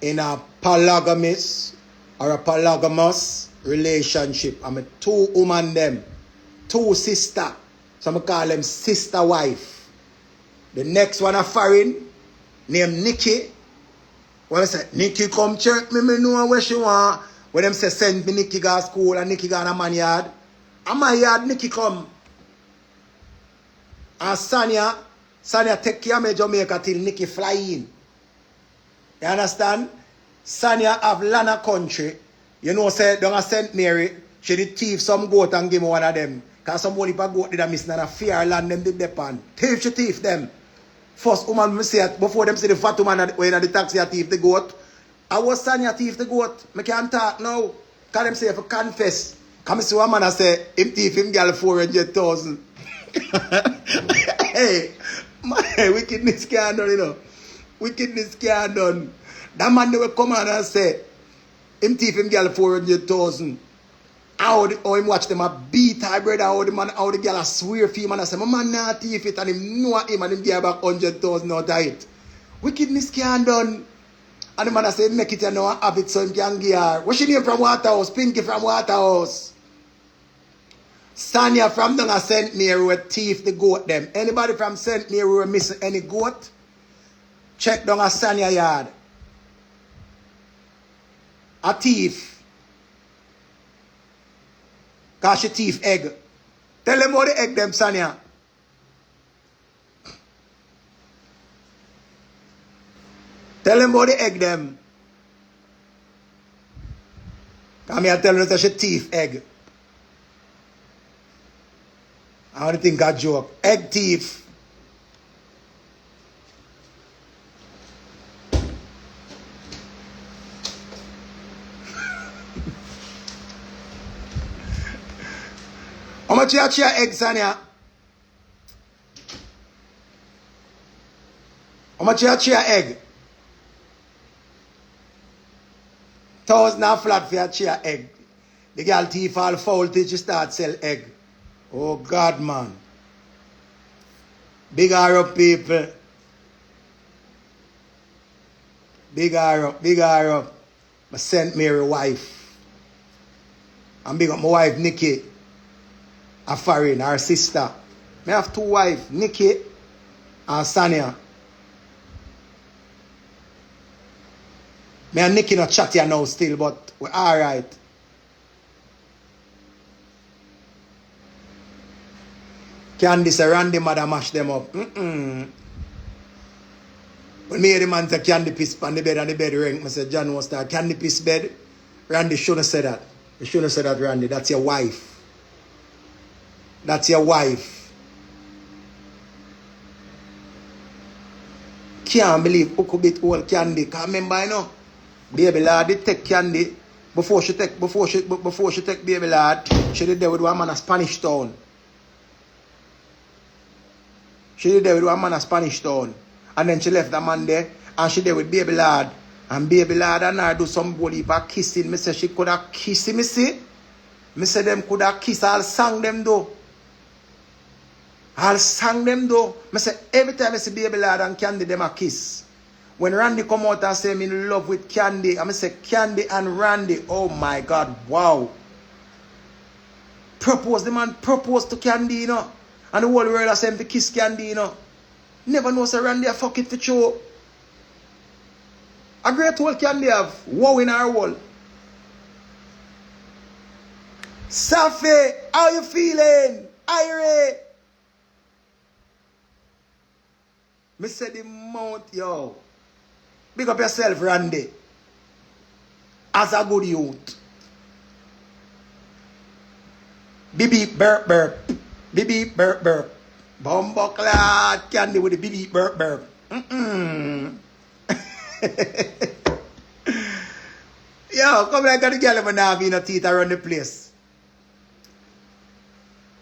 in a polygamous or a polygamous relationship. I'm a two woman them. Two sister. So I call them sister wife. The next one a foreign named Nikki. When I say Nikki come church, me know where she want. When them say send me Nikki go to school and Nikki go in a man yard. And my yard Nikki come. And Sanya take care of me Jamaica till Nikki fly in. You understand? Sanya have Lana country. You know, say, down at St. Mary, she did thief some goat and give me one of them. Because somebody goat did a miss and a fear land them did depend. She thief them. First woman me say it, before them say the fat woman when the taxi a thief the goat. I was Sanya thief the goat. I can't talk now. Because them say if I confess. Come see one man I say, him thief him girl 400,000. Hey, my wickedness can't done, you know. Wickedness can't done. That man they will come on and say, him thief him girl 400,000. How him watch them a beat her brother, how the girl a swear for him and I say, my man not thief it and him know him and him give back 100,000 out of it. Wickedness can't done. And the man I say, make it and now have it so him can give her. What's she name from Waterhouse? Pinky from Waterhouse. Sanya from down a St. Mary will thief the goat them. Anybody from St. Mary will miss any goat? Check down a Sanya yard. A thief. Cause she thief egg. Tell them how the egg them, Sanya. Tell them how the egg them. Come here, tell them that she thief egg. I don't think I joke. Egg thief. How much you share egg, Sanya? How much you share egg? 1,000 flat for your share egg. The girl thief all foul till she start sell egg. Oh God, man. Big her up, people. Big her up, big her up. My St. Mary wife. And big up my wife, Nikki. A foreign, her sister. I have two wives, Nikki and Sanya. Me and Nikki not chat here now still, but we're alright. Candy say Randy mother mash them up. When me hear the man say Candy piss on the bed and the bed ring, I say John was that Candy piss bed. Randy shouldn't say that. You shouldn't say that, Randy. That's your wife. That's your wife. Can't believe who could beat old Candy. Can't remember, you know. Baby lad did take Candy. Before she take baby lad, she did there with one man a Spanish town. She did there with one man a Spanish town. And then she left the man there and she did with baby lad. And baby lad and I do some bully for kissing. Me say she could have kissed him, me see. Me say them could have kissed. I'll sang them though. I'll sang them though. Me say every time I see baby lad and Candy them a kiss. When Randy come out and say I'm in love with Candy, I say Candy and Randy. Oh my God, wow. Propose, the man proposed to Candy, you know. And the whole world has him to kiss Candy, you know. Never know say Randy a fuck it for show. A great whole Candy have wow in our wall. Safi, how you feeling? Irie. Me say the mouth, yo. Big up yourself, Randy. As a good youth. Bibi burp burp. Bibi burp burp. Bumbleclad Candy with the bibi burp burp. Yo, come like the girl when I have in a teeth around the place.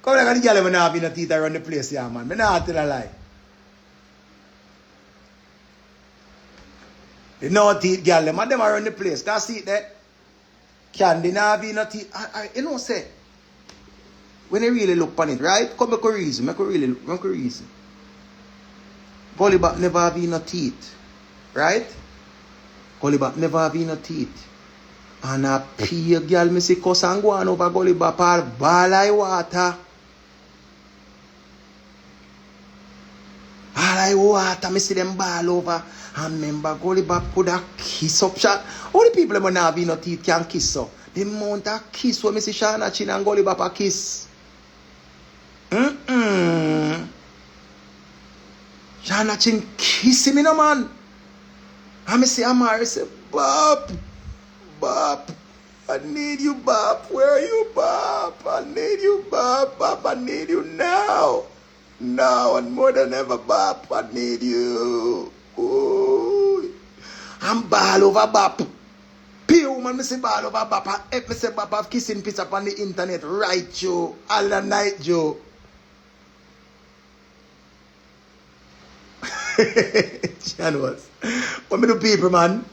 Come like the girl when I have in a teeth around the place, yeah man. Me not tell a lie. The no teeth girl, them are run the place. Can see it there? Candy now have no teeth. You know, say, when you really look on it, right? Come make a reason. Make a reason. Gully back never have no teeth. Right? Gully back never have no teeth. And a pea girl, me see cuss and go on over gully back all ball like water. All like water, me see them ball over. And remember, gully back could have kiss up shot. All the people that have no teeth can kiss so. The amount of kiss when me see Shana Chin and gully back a kiss. Shana Chin kissing me no man. And me see Amari say, Bob, I need you, Bob. Where are you, Bob? I need you, Bob. Bob, I need you now. Now and more than ever, Bob. I need you. Ooh. I'm ball over Bob. Pew, man, me say ball over Bob. If me say Bob have kissing piece up on the internet, right, Joe? All the night, Joe. January. What me do, people, man?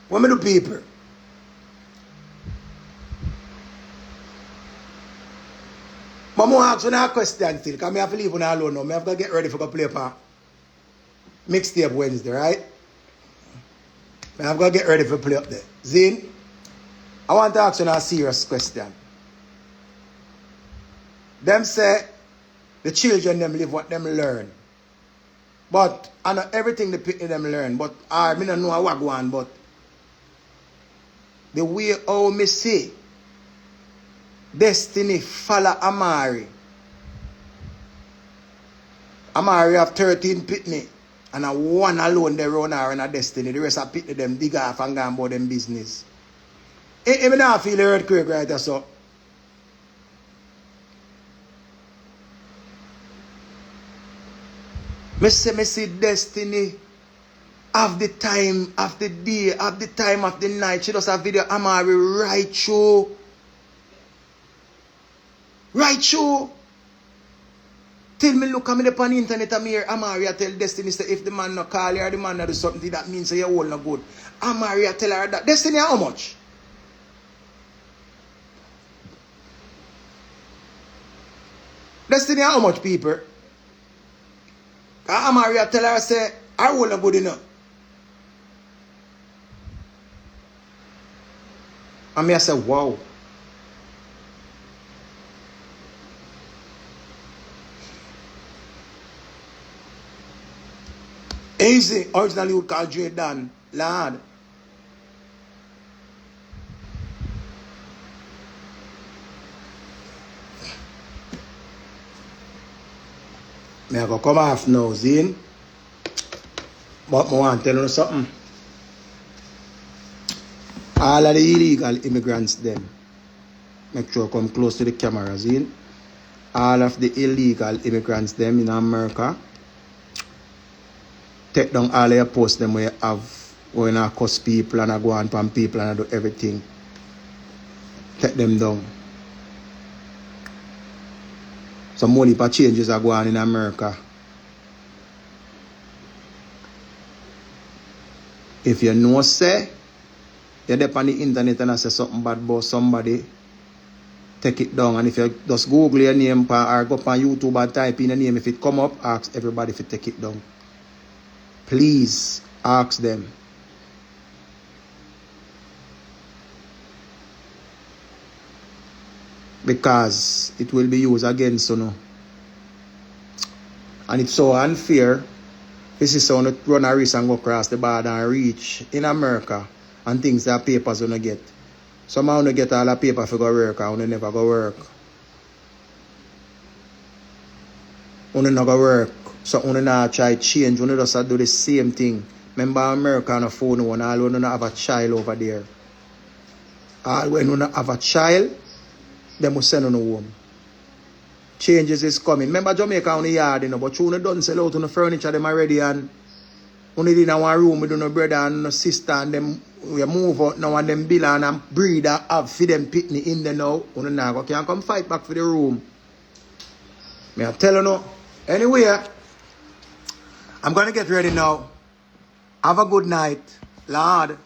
What me do, people? But I ask you a question still, because I have to leave you alone now. I have to get ready for the play for mixtape Wednesday, right? I have to get ready for play up there. Zin, I want to ask you a serious question. Them say the children them live what them learn. But I know everything the people them learn. But I don't know what go on, but the way how me see Destiny follow Amari. Amari have 13 pitney and a one alone they run her in a Destiny. The rest of pitney them dig off and go about them business. I don't feel the earthquake right there, so. Me see Destiny of the time, of the day, of the time, of the night. She does a video Amari right through. Right through. Till me look at me on the internet and me hear Amari tell Destiny say if the man no call her or the man no do something that means say you all no good. Amari tell her that. Destiny how much? Destiny how much, people? Amari tell her say I all no good enough. And me I say wow. Easy, originally would call Dre Dan, lad. Me I go come off now, Zine. But I want to tell you something. All of the illegal immigrants them. Make sure come close to the camera, Zine. All of the illegal immigrants them in America. Take down all your posts them where you have, where you cuss people and go on from people and do everything. Take them down. Some money for changes are going on in America. If you know say, you're there on the internet and I say something bad about somebody, take it down. And if you just Google your name or go up on YouTube and type in your name, if it come up, ask everybody if you take it down. Please ask them. Because it will be used against you. And it's so unfair. This is someone to run a race and go across the border and reach in America and things that papers don't get. Some of them get all the paper for go work and they never go work. They never go work. So when you try to change, when you just do the same thing. Remember America on the phone one, all when you have a child over there. All when you have a child, they must send you home. Changes is coming. Remember Jamaica on the yard, you know, but you don't sell out on the furniture them already and when you in one room with no brother and no sister and them we move out now and them bill and breed and have for them pitney in there now. When you now can't come fight back for the room. Me I tell you no. Anyway, I'm going to get ready now Have a good night. Lord.